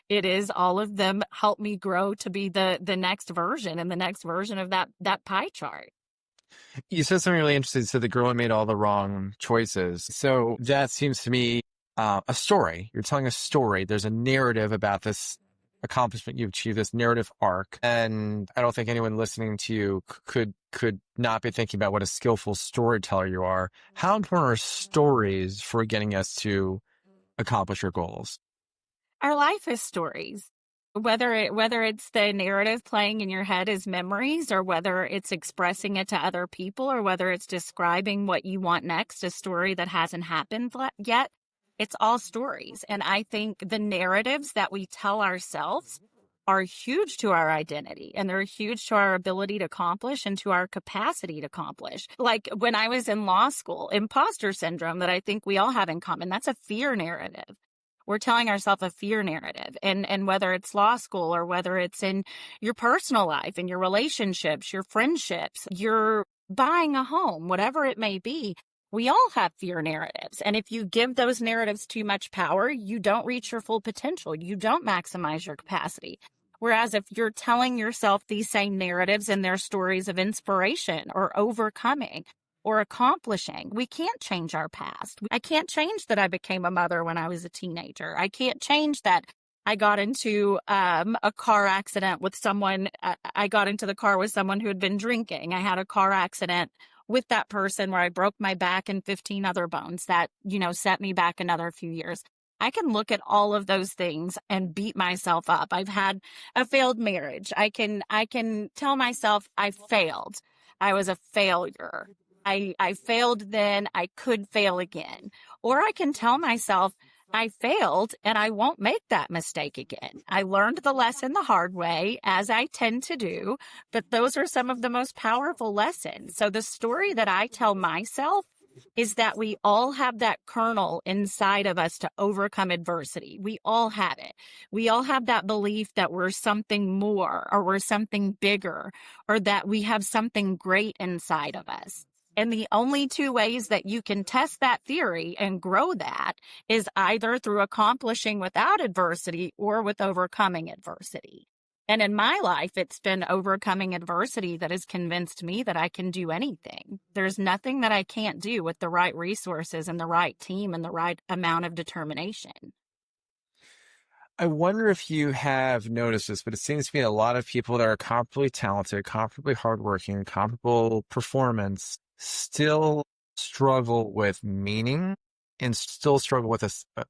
it is, all of them help me grow to be the next version and the next version of that pie chart. You said something really interesting. So the girl who made all the wrong choices. So that seems to me a story. You're telling a story. There's a narrative about this accomplishment you've achieved, this narrative arc. And I don't think anyone listening to you could not be thinking about what a skillful storyteller you are. How important are stories for getting us to accomplish your goals? Our life is stories. Whether it's the narrative playing in your head as memories, or whether it's expressing it to other people, or whether it's describing what you want next, a story that hasn't happened yet, it's all stories. And I think the narratives that we tell ourselves are huge to our identity, and they're huge to our ability to accomplish and to our capacity to accomplish. Like when I was in law school, imposter syndrome that I think we all have in common, that's a fear narrative. We're telling ourselves a fear narrative. And whether it's law school or whether it's in your personal life, in your relationships, your friendships, you're buying a home, whatever it may be, we all have fear narratives. And if you give those narratives too much power, you don't reach your full potential. You don't maximize your capacity. Whereas if you're telling yourself these same narratives and their stories of inspiration or overcoming or accomplishing, we can't change our past. I can't change that I became a mother when I was a teenager. I can't change that I got into a car accident with someone. I got into the car with someone who had been drinking. I had a car accident with that person where I broke my back and 15 other bones that, set me back another few years. I can look at all of those things and beat myself up. I've had a failed marriage. I can tell myself I failed. I was a failure. I failed then. I could fail again. Or I can tell myself I failed and I won't make that mistake again. I learned the lesson the hard way, as I tend to do, but those are some of the most powerful lessons. So the story that I tell myself is that we all have that kernel inside of us to overcome adversity. We all have it. We all have that belief that we're something more or we're something bigger or that we have something great inside of us. And the only two ways that you can test that theory and grow that is either through accomplishing without adversity or with overcoming adversity. And in my life, it's been overcoming adversity that has convinced me that I can do anything. There's nothing that I can't do with the right resources and the right team and the right amount of determination. I wonder if you have noticed this, but it seems to me a lot of people that are comparably talented, comparably hardworking, comparable performance still struggle with meaning and still struggle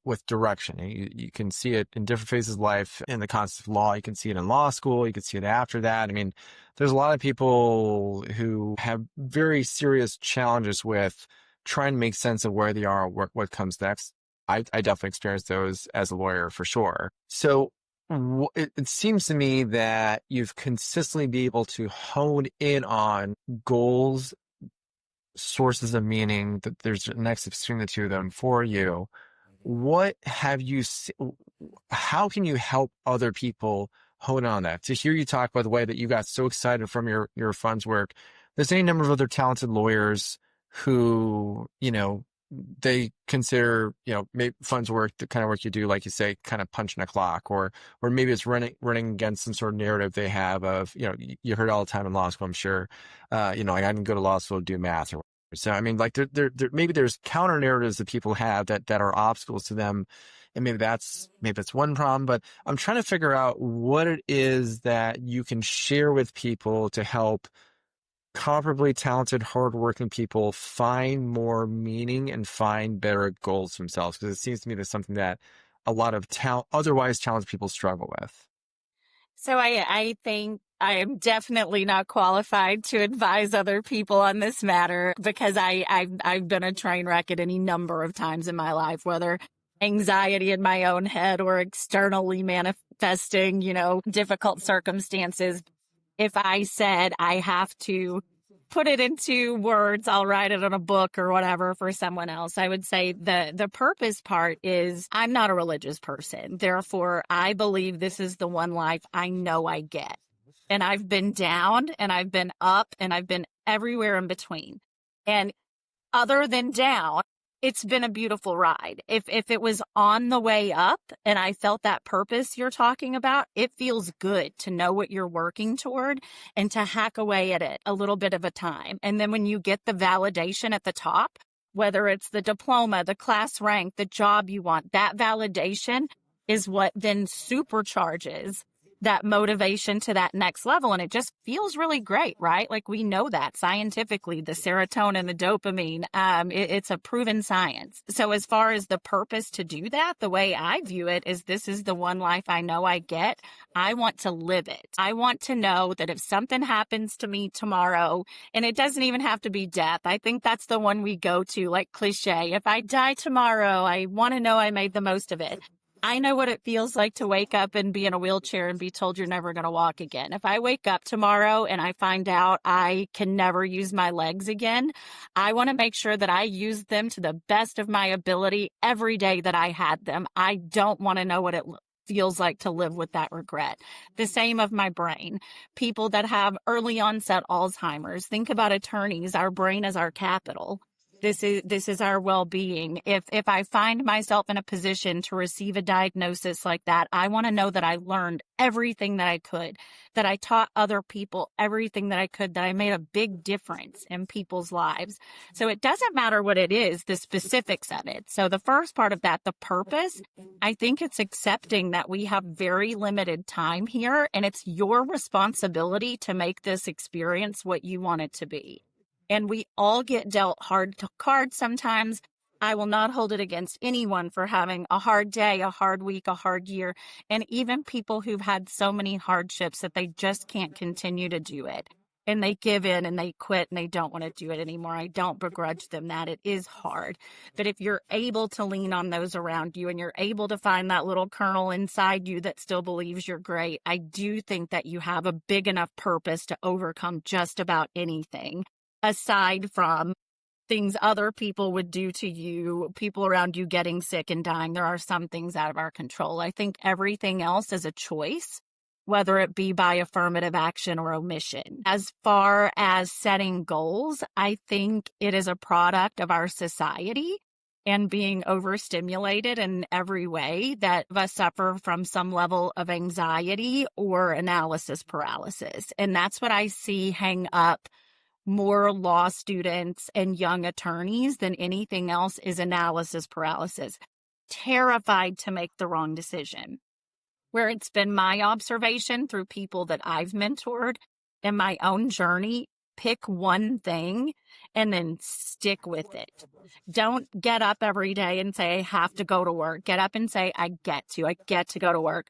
with direction. You can see it in different phases of life. In the concept of law, you can see it in law school. You can see it after that. I mean, there's a lot of people who have very serious challenges with trying to make sense of where they are, what comes next. I definitely experienced those as a lawyer for sure. So it seems to me that you've consistently been able to hone in on goals, sources of meaning, that there's a nexus between the two of them for you. What have you, how can you help other people hone on that? To hear you talk about the way that you got so excited from your fund's work, there's any number of other talented lawyers who, they consider, maybe funds work, the kind of work you do, like you say, kind of punching a clock, or maybe it's running against some sort of narrative they have of, you heard all the time in law school, I'm sure, I didn't go to law school to do math or whatever. So, I mean, like there maybe there's counter narratives that people have that are obstacles to them. And maybe that's one problem, but I'm trying to figure out what it is that you can share with people to help comparably talented, hardworking people find more meaning and find better goals themselves. Because it seems to me that's something that a lot of otherwise talented people struggle with. So I think I am definitely not qualified to advise other people on this matter because I've been a train wreck at any number of times in my life, whether anxiety in my own head or externally manifesting, difficult circumstances. If I said I have to put it into words, I'll write it on a book or whatever for someone else. I would say the purpose part is I'm not a religious person. Therefore, I believe this is the one life I know I get. And I've been down and I've been up and I've been everywhere in between. And other than down, it's been a beautiful ride. If it was on the way up and I felt that purpose you're talking about, it feels good to know what you're working toward and to hack away at it a little bit of a time. And then when you get the validation at the top, whether it's the diploma, the class rank, the job you want, that validation is what then supercharges that motivation to that next level. And it just feels really great, right? Like we know that scientifically, the serotonin, the dopamine, it's a proven science. So as far as the purpose to do that, the way I view it is this is the one life I know I get. I want to live it. I want to know that if something happens to me tomorrow, and it doesn't even have to be death. I think that's the one we go to, like cliche. If I die tomorrow, I want to know I made the most of it. I know what it feels like to wake up and be in a wheelchair and be told you're never going to walk again. If I wake up tomorrow and I find out I can never use my legs again, I want to make sure that I use them to the best of my ability every day that I had them. I don't want to know what it feels like to live with that regret. The same of my brain. People that have early onset Alzheimer's, think about attorneys. Our brain is our capital. This is our well-being. If I find myself in a position to receive a diagnosis like that, I want to know that I learned everything that I could, that I taught other people everything that I could, that I made a big difference in people's lives. So it doesn't matter what it is, the specifics of it. So the first part of that, the purpose, I think it's accepting that we have very limited time here, and it's your responsibility to make this experience what you want it to be. And we all get dealt hard cards sometimes. I will not hold it against anyone for having a hard day, a hard week, a hard year, and even people who've had so many hardships that they just can't continue to do it. And they give in and they quit and they don't want to do it anymore. I don't begrudge them that. It is hard. But if you're able to lean on those around you and you're able to find that little kernel inside you that still believes you're great, I do think that you have a big enough purpose to overcome just about anything. Aside from things other people would do to you, people around you getting sick and dying, there are some things out of our control. I think everything else is a choice, whether it be by affirmative action or omission. As far as setting goals, I think it is a product of our society and being overstimulated in every way that us suffer from some level of anxiety or analysis paralysis. And that's what I see hang up more law students and young attorneys than anything else is analysis paralysis, terrified to make the wrong decision. Where it's been my observation through people that I've mentored in my own journey, pick one thing and then stick with it. Don't get up every day and say, I have to go to work. Get up and say, I get to go to work.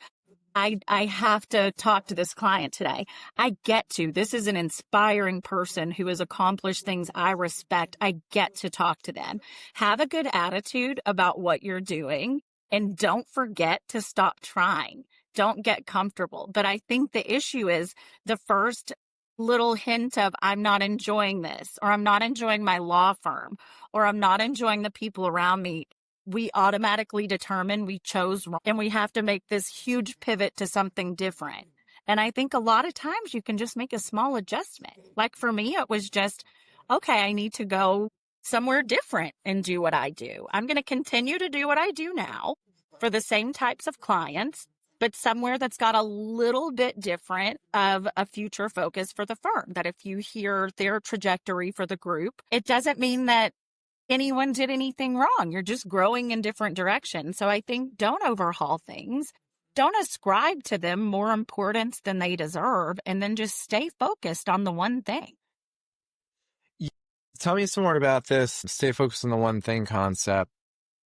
I have to talk to this client today. I get to. This is an inspiring person who has accomplished things I respect. I get to talk to them. Have a good attitude about what you're doing and don't forget to stop trying. Don't get comfortable. But I think the issue is the first little hint of I'm not enjoying this, or I'm not enjoying my law firm, or I'm not enjoying the people around me. We automatically determine we chose wrong, and we have to make this huge pivot to something different. And I think a lot of times you can just make a small adjustment. Like for me, it was just, okay, I need to go somewhere different and do what I do. I'm going to continue to do what I do now for the same types of clients, but somewhere that's got a little bit different of a future focus for the firm. That if you hear their trajectory for the group, it doesn't mean that anyone did anything wrong. You're just growing in different directions. So I think don't overhaul things. Don't ascribe to them more importance than they deserve, and then just stay focused on the one thing. Tell me some more about this stay focused on the one thing concept.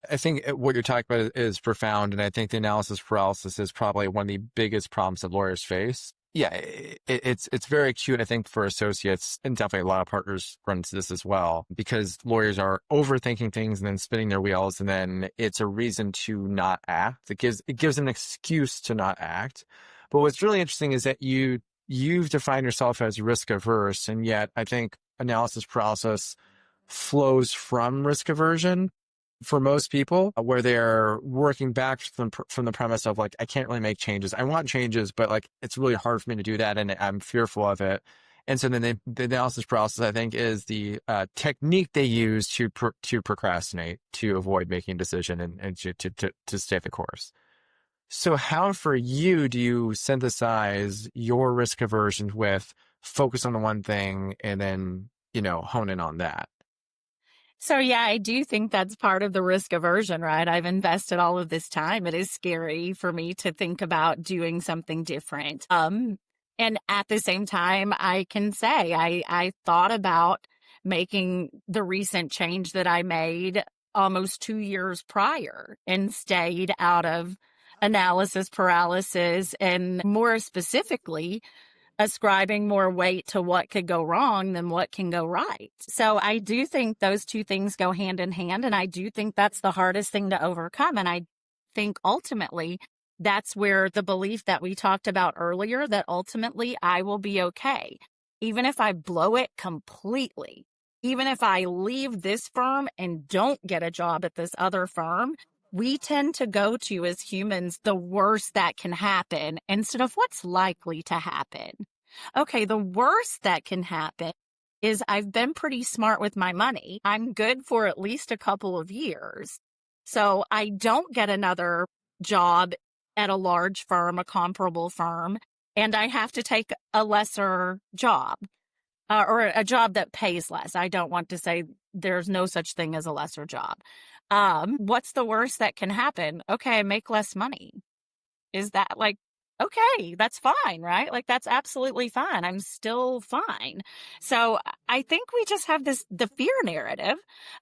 I think what you're talking about is profound, and I think the analysis paralysis is probably one of the biggest problems that lawyers face. Yeah, it's very acute, I think, for associates, and definitely a lot of partners run into this as well, because lawyers are overthinking things and then spinning their wheels, and then it's a reason to not act. It gives an excuse to not act. But what's really interesting is that you've defined yourself as risk averse, and yet I think analysis paralysis flows from risk aversion for most people, where they're working back from the premise of like, I can't really make changes. I want changes, but like, it's really hard for me to do that. And I'm fearful of it. And so then the analysis process, I think, is the technique they use to procrastinate, to avoid making a decision and to stay the course. So how for you do you synthesize your risk aversion with focus on the one thing and then, hone in on that? So yeah, I do think that's part of the risk aversion, right? I've invested all of this time. It is scary for me to think about doing something different. And at the same time, I can say I thought about making the recent change that I made almost 2 years prior and stayed out of analysis paralysis, and more specifically, ascribing more weight to what could go wrong than what can go right. So I do think those two things go hand in hand. And I do think that's the hardest thing to overcome. And I think ultimately that's where the belief that we talked about earlier, that ultimately I will be okay. Even if I blow it completely, even if I leave this firm and don't get a job at this other firm, we tend to go to, as humans, the worst that can happen instead of what's likely to happen. Okay, the worst that can happen is I've been pretty smart with my money. I'm good for at least a couple of years. So I don't get another job at a large firm, a comparable firm, and I have to take a lesser job or a job that pays less. I don't want to say there's no such thing as a lesser job. What's the worst that can happen? Okay, I make less money. Is that like, okay, that's fine, right? Like, that's absolutely fine. I'm still fine. So I think we just have the fear narrative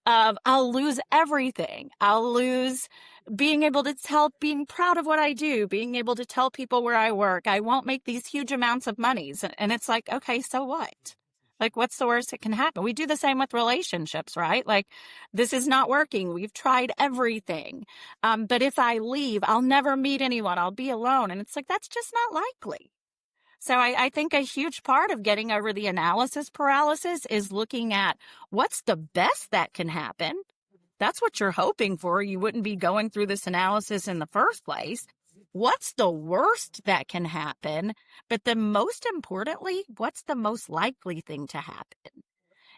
of I'll lose everything. I'll lose being able to being proud of what I do, being able to tell people where I work. I won't make these huge amounts of money. And it's like, okay, so what? Like, what's the worst that can happen? We do the same with relationships, right? Like, this is not working. We've tried everything. But if I leave, I'll never meet anyone. I'll be alone. And it's like, that's just not likely. So I think a huge part of getting over the analysis paralysis is looking at what's the best that can happen. That's what you're hoping for. You wouldn't be going through this analysis in the first place. What's the worst that can happen? But then most importantly, what's the most likely thing to happen?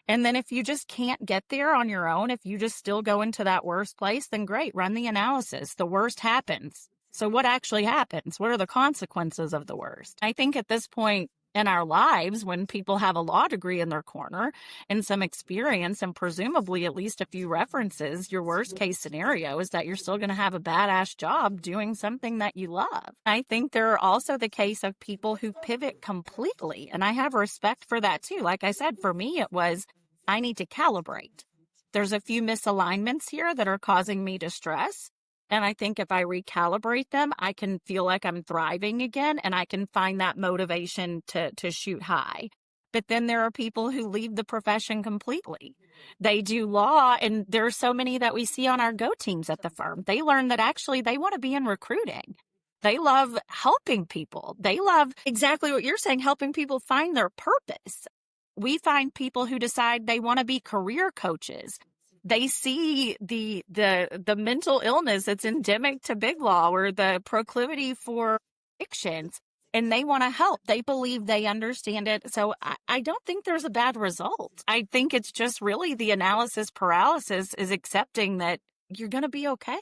And then if you just can't get there on your own, if you just still go into that worst place, then great, run the analysis. The worst happens. So what actually happens? What are the consequences of the worst? I think at this point in our lives, when people have a law degree in their corner and some experience and presumably at least a few references, your worst case scenario is that you're still going to have a badass job doing something that you love. I think there are also the case of people who pivot completely, and I have respect for that too. Like I said, for me, it was, I need to calibrate. There's a few misalignments here that are causing me distress. And I think if I recalibrate them, I can feel like I'm thriving again and I can find that motivation to shoot high. But then there are people who leave the profession completely. They do law, and there are so many that we see on our Go teams at the firm. They learn that actually they want to be in recruiting. They love helping people. They love exactly what you're saying, helping people find their purpose. We find people who decide they want to be career coaches. They see the mental illness that's endemic to BigLaw or the proclivity for addictions, and they want to help. They believe they understand it. So I don't think there's a bad result. I think it's just really the analysis paralysis is accepting that you're going to be okay.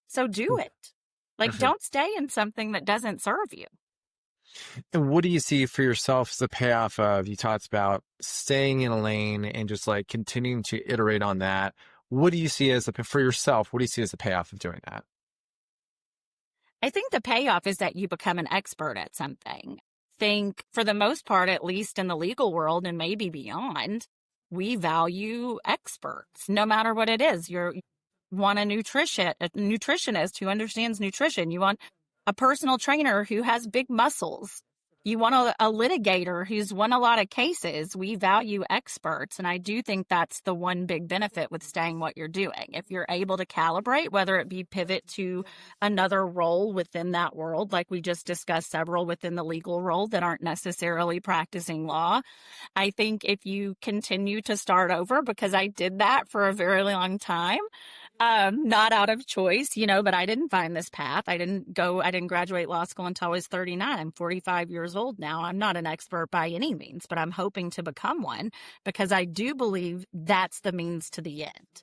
So do it. Like, don't stay in something that doesn't serve you. And what do you see for yourself as the payoff of, you talked about staying in a lane and just like continuing to iterate on that. What do you see as for yourself? What do you see as the payoff of doing that? I think the payoff is that you become an expert at something. Think for the most part, at least in the legal world and maybe beyond, we value experts no matter what it is. You want a nutritionist who understands nutrition. You want a personal trainer who has big muscles. You want a litigator who's won a lot of cases. We value experts. And I do think that's the one big benefit with staying what you're doing. If you're able to calibrate, whether it be pivot to another role within that world, like we just discussed several within the legal world that aren't necessarily practicing law. I think if you continue to start over, because I did that for a very long time, not out of choice, but I didn't find this path. I didn't graduate law school until I was 39. I'm 45 years old now. I'm not an expert by any means, but I'm hoping to become one because I do believe that's the means to the end.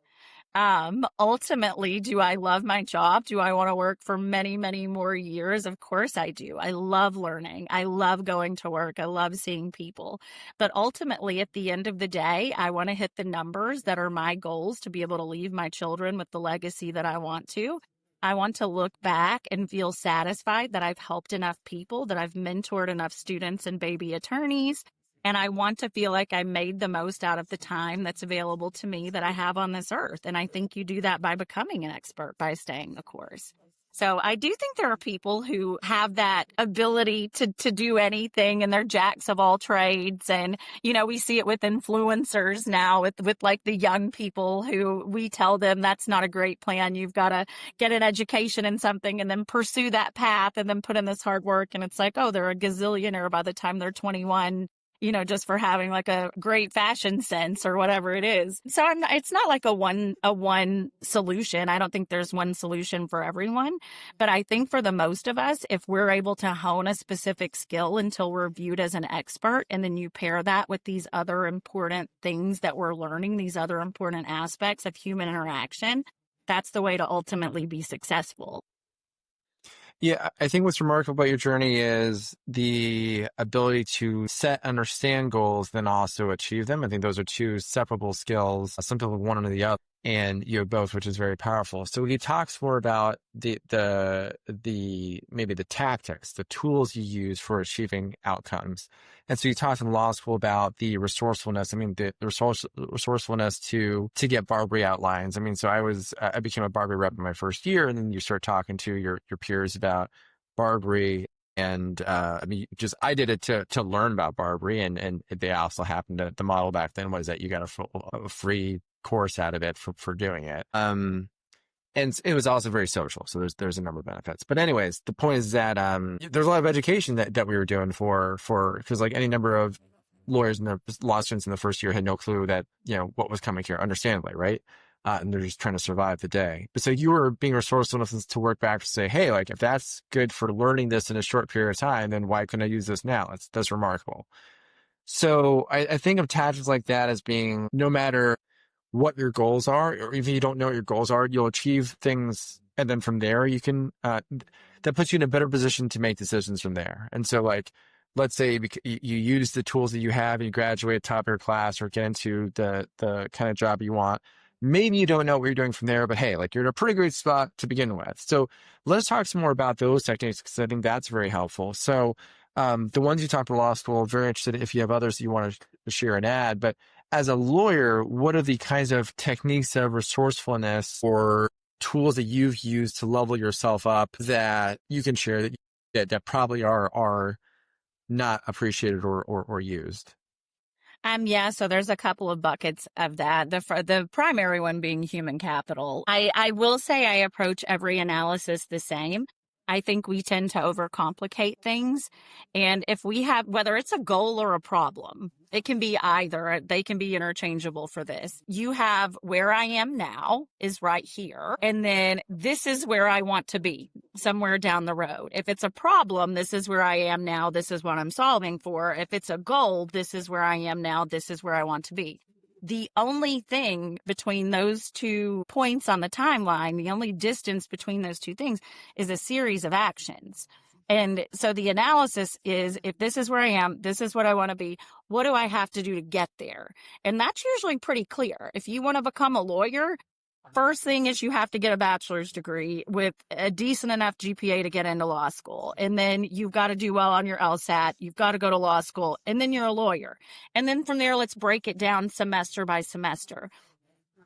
Ultimately, do I love my job? Do I want to work for many, many more years? Of course I do. I love learning. I love going to work. I love seeing people. But ultimately, at the end of the day, I want to hit the numbers that are my goals to be able to leave my children with the legacy that I want to. I want to look back and feel satisfied that I've helped enough people, that I've mentored enough students and baby attorneys. And I want to feel like I made the most out of the time that's available to me that I have on this earth. And I think you do that by becoming an expert, by staying the course. So I do think there are people who have that ability to do anything, and they're jacks of all trades. And, we see it with influencers now with like the young people who we tell them that's not a great plan. You've got to get an education in something and then pursue that path and then put in this hard work. And it's like, oh, they're a gazillionaire by the time they're 21. Just for having like a great fashion sense or whatever it is. So it's not like a one solution. I don't think there's one solution for everyone, but I think for the most of us, if we're able to hone a specific skill until we're viewed as an expert, and then you pair that with these other important things that we're learning, these other important aspects of human interaction, that's the way to ultimately be successful. Yeah, I think what's remarkable about your journey is the ability to set, understand goals, then also achieve them. I think those are two separable skills. Some people have one or the other, and you have both, which is very powerful. So he talks more about the maybe the tactics, the tools you use for achieving outcomes. And so you talked in law school about the resourcefulness. I mean, the resourcefulness to get Barbary outlines. I mean, so I became a Barbary rep in my first year, and then you start talking to your peers about Barbary. And I did it to learn about Barbary, and they also happened to, the model back then was that you got a free course out of it for doing it. And it was also very social. So there's a number of benefits. But anyways, the point is that there's a lot of education that we were doing because like any number of lawyers and law students in the first year had no clue that, what was coming here, understandably, right? And they're just trying to survive the day. But so you were being resourceful enough to work back to say, hey, like if that's good for learning this in a short period of time, then why couldn't I use this now? That's remarkable. So I think of tactics like that as being, no matter what your goals are, or even if you don't know what your goals are, you'll achieve things. And then from there, you can, that puts you in a better position to make decisions from there. And so like, let's say you use the tools that you have and you graduate top of your class or get into the kind of job you want. Maybe you don't know what you're doing from there, but hey, like you're in a pretty great spot to begin with. So let's talk some more about those techniques, because I think that's very helpful. So the ones you talked about law school, very interested if you have others you want to share and add. But as a lawyer, what are the kinds of techniques of resourcefulness or tools that you've used to level yourself up that you can share that probably are not appreciated or used? So there's a couple of buckets of that. The primary one being human capital. I will say I approach every analysis the same. I think we tend to overcomplicate things. And if we have, whether it's a goal or a problem, it can be either. They can be interchangeable for this. You have where I am now is right here. And then this is where I want to be somewhere down the road. If it's a problem, this is where I am now. This is what I'm solving for. If it's a goal, this is where I am now. This is where I want to be. The only thing between those 2 points on the timeline, the only distance between those two things is a series of actions. And so the analysis is, if this is where I am, this is what I want to be, what do I have to do to get there? And that's usually pretty clear. If you want to become a lawyer, first thing is you have to get a bachelor's degree with a decent enough GPA to get into law school. And then you've got to do well on your LSAT. You've got to go to law school. And then you're a lawyer. And then from there, let's break it down semester by semester.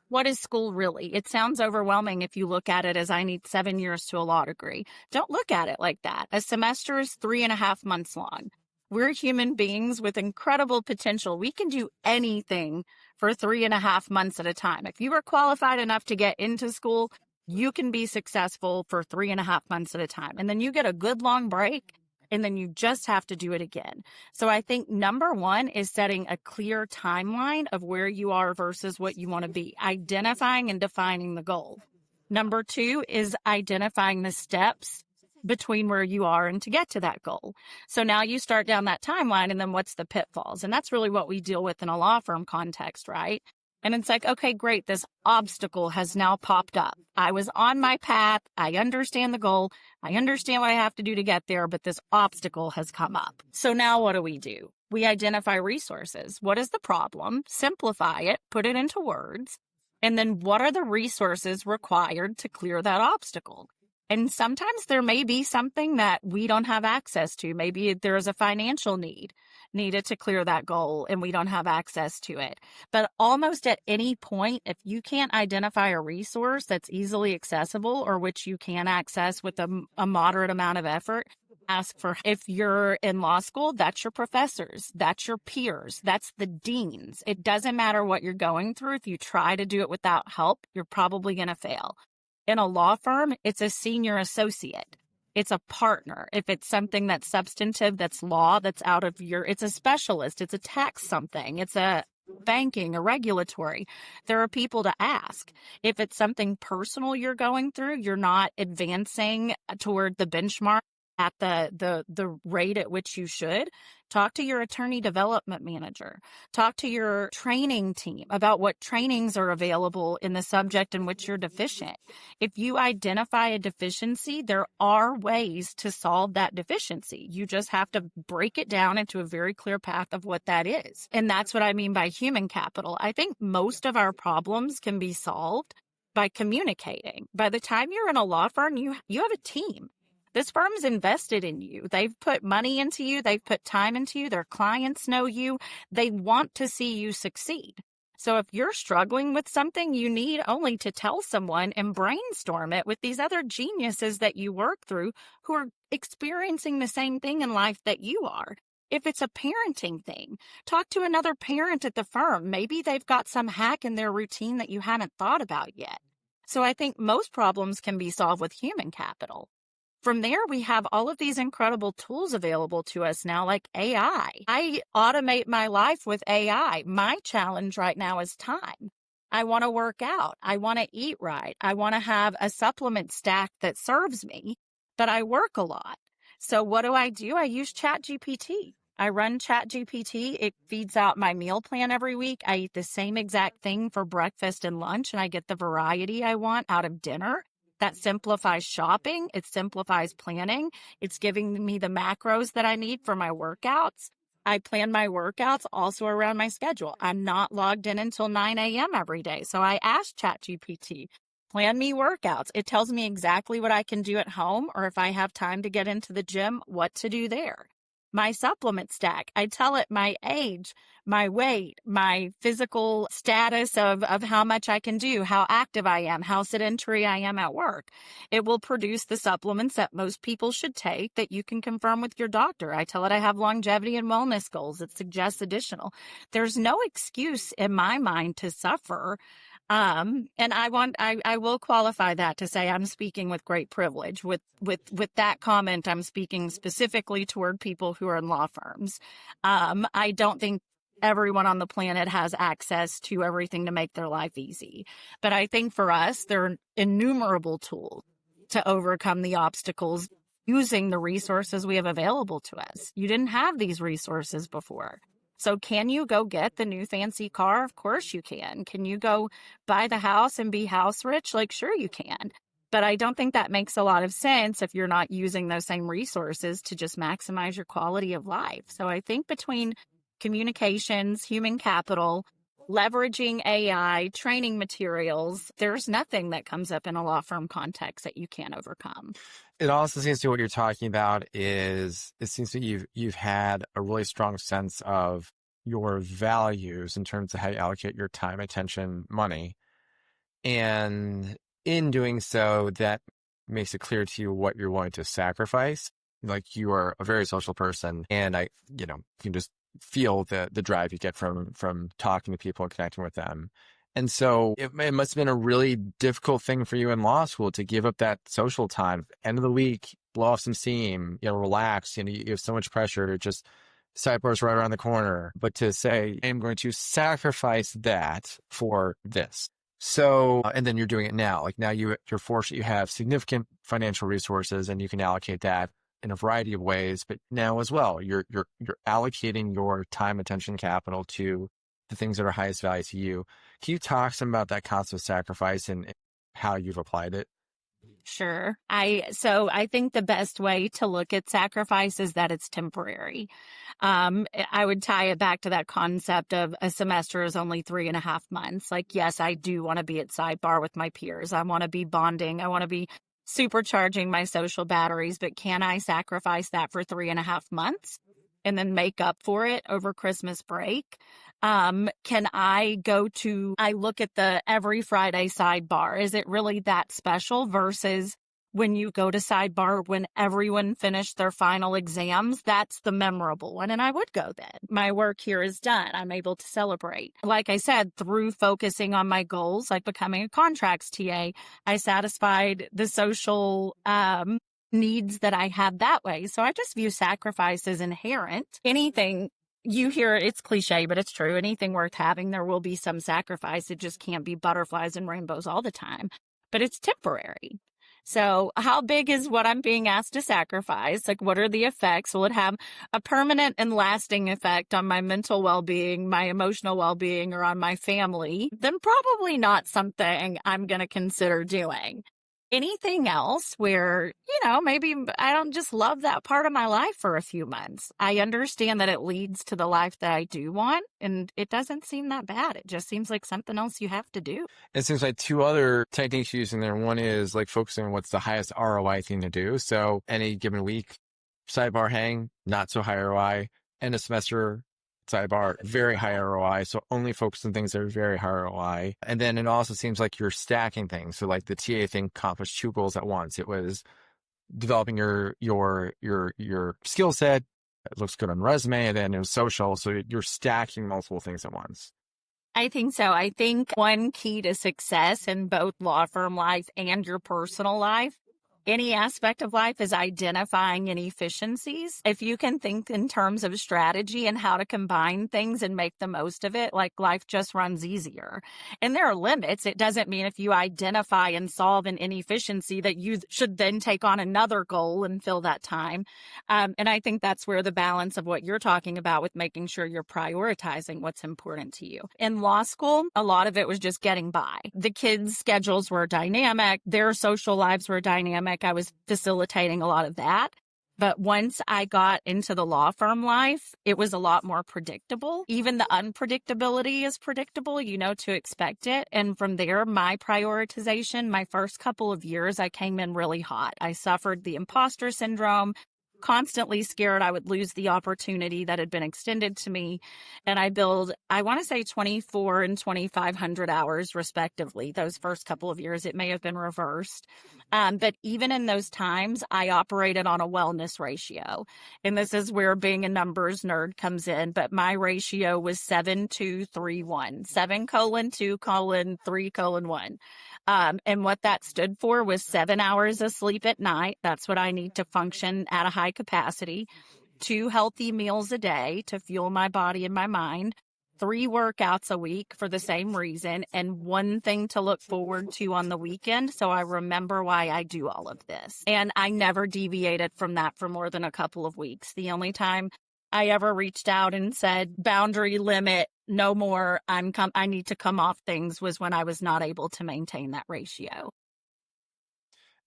What is school really? It sounds overwhelming if you look at it as I need 7 years to a law degree. Don't look at it like that. A semester is 3.5 months long. We're human beings with incredible potential. We can do anything for 3.5 months at a time. If you are qualified enough to get into school, you can be successful for 3.5 months at a time. And then you get a good long break, and then you just have to do it again. So I think number one is setting a clear timeline of where you are versus what you want to be, identifying and defining the goal. Number two is identifying the steps between where you are and to get to that goal. So now you start down that timeline, and then what's the pitfalls? And that's really what we deal with in a law firm context, right? And it's like, okay, great, this obstacle has now popped up. I was on my path. I understand the goal. I understand what I have to do to get there, but this obstacle has come up. So now what do? We identify resources. What is the problem? Simplify it, put it into words. And then what are the resources required to clear that obstacle? And sometimes there may be something that we don't have access to. Maybe there's a financial need needed to clear that goal and we don't have access to it. But almost at any point, if you can't identify a resource that's easily accessible or which you can access with a moderate amount of effort, ask for. If you're in law school, that's your professors, that's your peers, that's the deans. It doesn't matter what you're going through. If you try to do it without help, you're probably going to fail. In a law firm, it's a senior associate. It's a partner. If it's something that's substantive, that's law, that's out of it's a specialist, it's a tax something, it's a banking, a regulatory. There are people to ask. If it's something personal you're going through, you're not advancing toward the benchmark at the rate at which you should, talk to your attorney development manager. Talk to your training team about what trainings are available in the subject in which you're deficient. If you identify a deficiency, there are ways to solve that deficiency. You just have to break it down into a very clear path of what that is. And that's what I mean by human capital. I think most of our problems can be solved by communicating. By the time you're in a law firm, you have a team. This firm's invested in you. They've put money into you. They've put time into you. Their clients know you. They want to see you succeed. So if you're struggling with something, you need only to tell someone and brainstorm it with these other geniuses that you work through who are experiencing the same thing in life that you are. If it's a parenting thing, talk to another parent at the firm. Maybe they've got some hack in their routine that you haven't thought about yet. So I think most problems can be solved with human capital. From there, we have all of these incredible tools available to us now, like AI. I automate my life with AI. My challenge right now is time. I want to work out. I want to eat right. I want to have a supplement stack that serves me, but I work a lot. So what do? I use ChatGPT. I run ChatGPT. It feeds out my meal plan every week. I eat the same exact thing for breakfast and lunch, and I get the variety I want out of dinner. That simplifies shopping. It simplifies planning. It's giving me the macros that I need for my workouts. I plan my workouts also around my schedule. I'm not logged in until 9 a.m. every day. So I asked ChatGPT, plan me workouts. It tells me exactly what I can do at home, or if I have time to get into the gym, what to do there. My supplement stack, I tell it my age, my weight, my physical status of how much I can do, how active I am, how sedentary I am at work. It will produce the supplements that most people should take that you can confirm with your doctor. I tell it I have longevity and wellness goals. It suggests additional. There's no excuse in my mind to suffer. And I will qualify that to say I'm speaking with great privilege. With that comment, I'm speaking specifically toward people who are in law firms. I don't think everyone on the planet has access to everything to make their life easy. But I think for us, there are innumerable tools to overcome the obstacles using the resources we have available to us. You didn't have these resources before. So can you go get the new fancy car? Of course you can. Can you go buy the house and be house rich? Like, sure you can. But I don't think that makes a lot of sense if you're not using those same resources to just maximize your quality of life. So I think between communications, human capital, leveraging AI, training materials, there's nothing that comes up in a law firm context that you can't overcome. It also seems to what you're talking about is it seems that you've had a really strong sense of your values in terms of how you allocate your time, attention, money. And in doing so, that makes it clear to you what you're willing to sacrifice. Like, you are a very social person, and you can just feel the drive you get from talking to people and connecting with them. And so it must have been a really difficult thing for you in law school to give up that social time. End of the week, blow off some steam, relax. You have so much pressure. Just sidebar's right around the corner. But to say, I'm going to sacrifice that for this. So, and then you're doing it now. Like, now you're fortunate you have significant financial resources and you can allocate that in a variety of ways. But now as well, you're allocating your time, attention, capital to the things that are highest value to you. Can you talk some about that concept of sacrifice and how you've applied it? Sure. I think the best way to look at sacrifice is that it's temporary. I would tie it back to that concept of a semester is only 3.5 months. Like, yes, I do want to be at sidebar with my peers. I want to be bonding. I want to be supercharging my social batteries, but can I sacrifice that for 3.5 months and then make up for it over Christmas break? Can I look at the every Friday sidebar. Is it really that special versus when you go to sidebar when everyone finished their final exams? That's the memorable one. And I would go then. My work here is done. I'm able to celebrate. Like I said, through focusing on my goals, like becoming a contracts TA, I satisfied the social needs that I had that way. So I just view sacrifice as inherent. Anything you hear, it's cliche, but it's true. Anything worth having, there will be some sacrifice. It just can't be butterflies and rainbows all the time, but it's temporary. So how big is what I'm being asked to sacrifice? Like, what are the effects? Will it have a permanent and lasting effect on my mental well-being, my emotional well-being, or on my family? Then probably not something I'm going to consider doing. Anything else where, maybe I don't just love that part of my life for a few months. I understand that it leads to the life that I do want, and it doesn't seem that bad. It just seems like something else you have to do. It seems like two other techniques you're using there. One is like focusing on what's the highest ROI thing to do. So any given week, sidebar hang, not so high ROI. End of semester, sidebar, very high ROI. So only focus on things that are very high ROI. And then it also seems like you're stacking things. So like the TA thing accomplished two goals at once. It was developing your skill set. It looks good on resume, and then it was social. So you're stacking multiple things at once. I think so. I think one key to success in both law firm life and your personal life, any aspect of life, is identifying inefficiencies. If you can think in terms of strategy and how to combine things and make the most of it, like life just runs easier. And there are limits. It doesn't mean if you identify and solve an inefficiency that you should then take on another goal and fill that time. And I think that's where the balance of what you're talking about with making sure you're prioritizing what's important to you. In law school, a lot of it was just getting by. The kids' schedules were dynamic. Their social lives were dynamic. I was facilitating a lot of that. But once I got into the law firm life, it was a lot more predictable. Even the unpredictability is predictable. You know to expect it. And from there, my prioritization, my first couple of years, I came in really hot. I suffered the imposter syndrome, constantly scared I would lose the opportunity that had been extended to me. And I billed, I want to say 24 and 2,500 hours respectively. Those first couple of years, it may have been reversed. But even in those times, I operated on a wellness ratio. And this is where being a numbers nerd comes in. But my ratio was 7-2-3-1, 7:2:3:1. And what that stood for was 7 hours of sleep at night. That's what I need to function at a high capacity. 2 healthy meals a day to fuel my body and my mind. 3 workouts a week for the same reason, and 1 thing to look forward to on the weekend so I remember why I do all of this. And I never deviated from that for more than a couple of weeks. The only time I ever reached out and said, boundary limit, no more, I need to come off things, was when I was not able to maintain that ratio.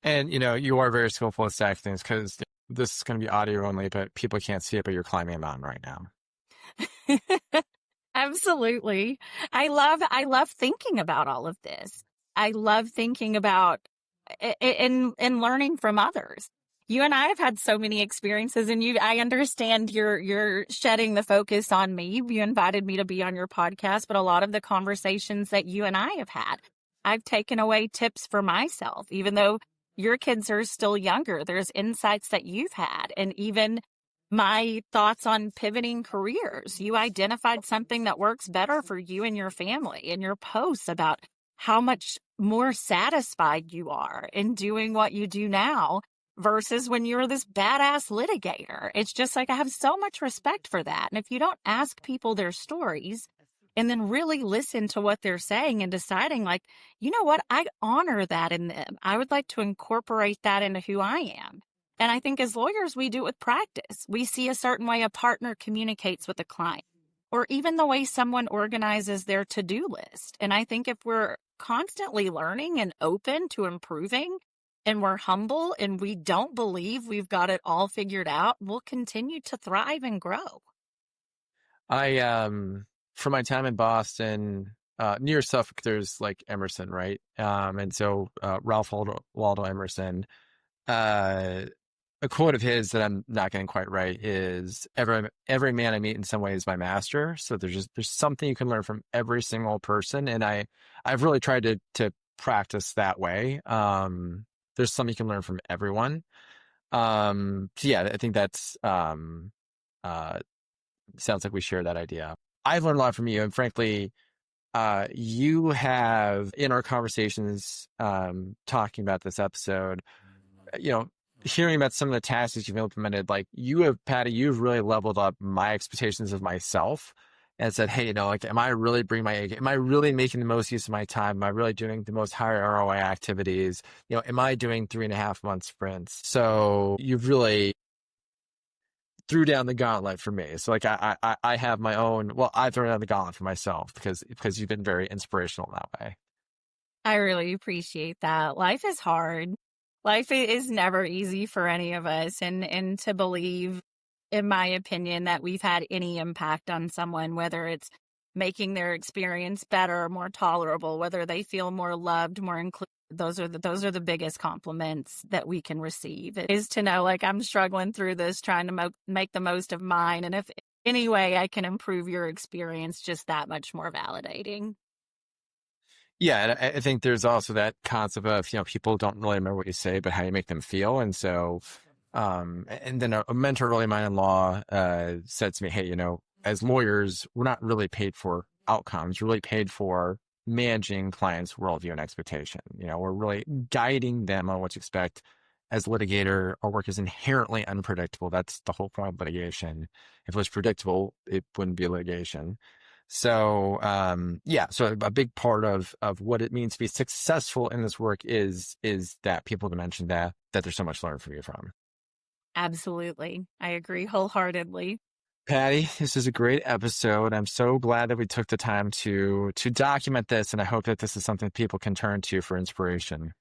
And, you are very skillful at stacking things, because this is going to be audio only, but people can't see it, but you're climbing a mountain right now. Absolutely. I love thinking about all of this. I love thinking about and learning from others. You and I have had so many experiences, and I understand you're shedding the focus on me. You invited me to be on your podcast, but a lot of the conversations that you and I have had, I've taken away tips for myself. Even though your kids are still younger, there's insights that you've had, and even my thoughts on pivoting careers. You identified something that works better for you and your family in your posts about how much more satisfied you are in doing what you do now versus when you're this badass litigator. It's just like, I have so much respect for that. And if you don't ask people their stories and then really listen to what they're saying and deciding, like, you know what, I honor that in them. I would like to incorporate that into who I am. And I think as lawyers, we do it with practice. We see a certain way a partner communicates with a client, or even the way someone organizes their to-do list. And I think if we're constantly learning and open to improving, and we're humble and we don't believe we've got it all figured out, we'll continue to thrive and grow. From my time in Boston, near Suffolk, there's like Emerson, right? And so Ralph Waldo Emerson, uh, a quote of his that I'm not getting quite right is every man I meet in some way is my master. So there's something you can learn from every single person, and I've really tried to practice that way. There's something you can learn from everyone. So yeah, I think that's uh sounds like we share that idea. I've learned a lot from you, and frankly, you have in our conversations talking about this episode, you know, hearing about some of the tactics you've implemented, like you have, Patty, you've really leveled up my expectations of myself and said, hey, like, am I really am I really making the most use of my time? Am I really doing the most high ROI activities? Am I doing 3.5 month sprints? So you've really threw down the gauntlet for me. So like I have my own, well, I throw down the gauntlet for myself because you've been very inspirational in that way. I really appreciate that. Life is hard. Life is never easy for any of us. And to believe, in my opinion, that we've had any impact on someone, whether it's making their experience better, more tolerable, whether they feel more loved, more included, those are the biggest compliments that we can receive, is to know, like, I'm struggling through this, trying to make the most of mine. And if any way I can improve your experience, just that much more validating. Yeah, and I think there's also that concept of, people don't really remember what you say, but how you make them feel. And so, and then a mentor early in mine in law said to me, hey, as lawyers, we're not really paid for outcomes. We're really paid for managing clients' worldview and expectation. We're really guiding them on what to expect. As a litigator, our work is inherently unpredictable. That's the whole point of litigation. If it was predictable, it wouldn't be litigation. So, so a big part of what it means to be successful in this work is that people dimension that there's so much to learn from you from. Absolutely. I agree wholeheartedly. Patty, this is a great episode. I'm so glad that we took the time to document this, and I hope that this is something people can turn to for inspiration.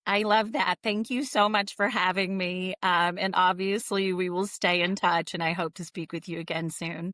I love that. Thank you so much for having me. And obviously we will stay in touch, and I hope to speak with you again soon.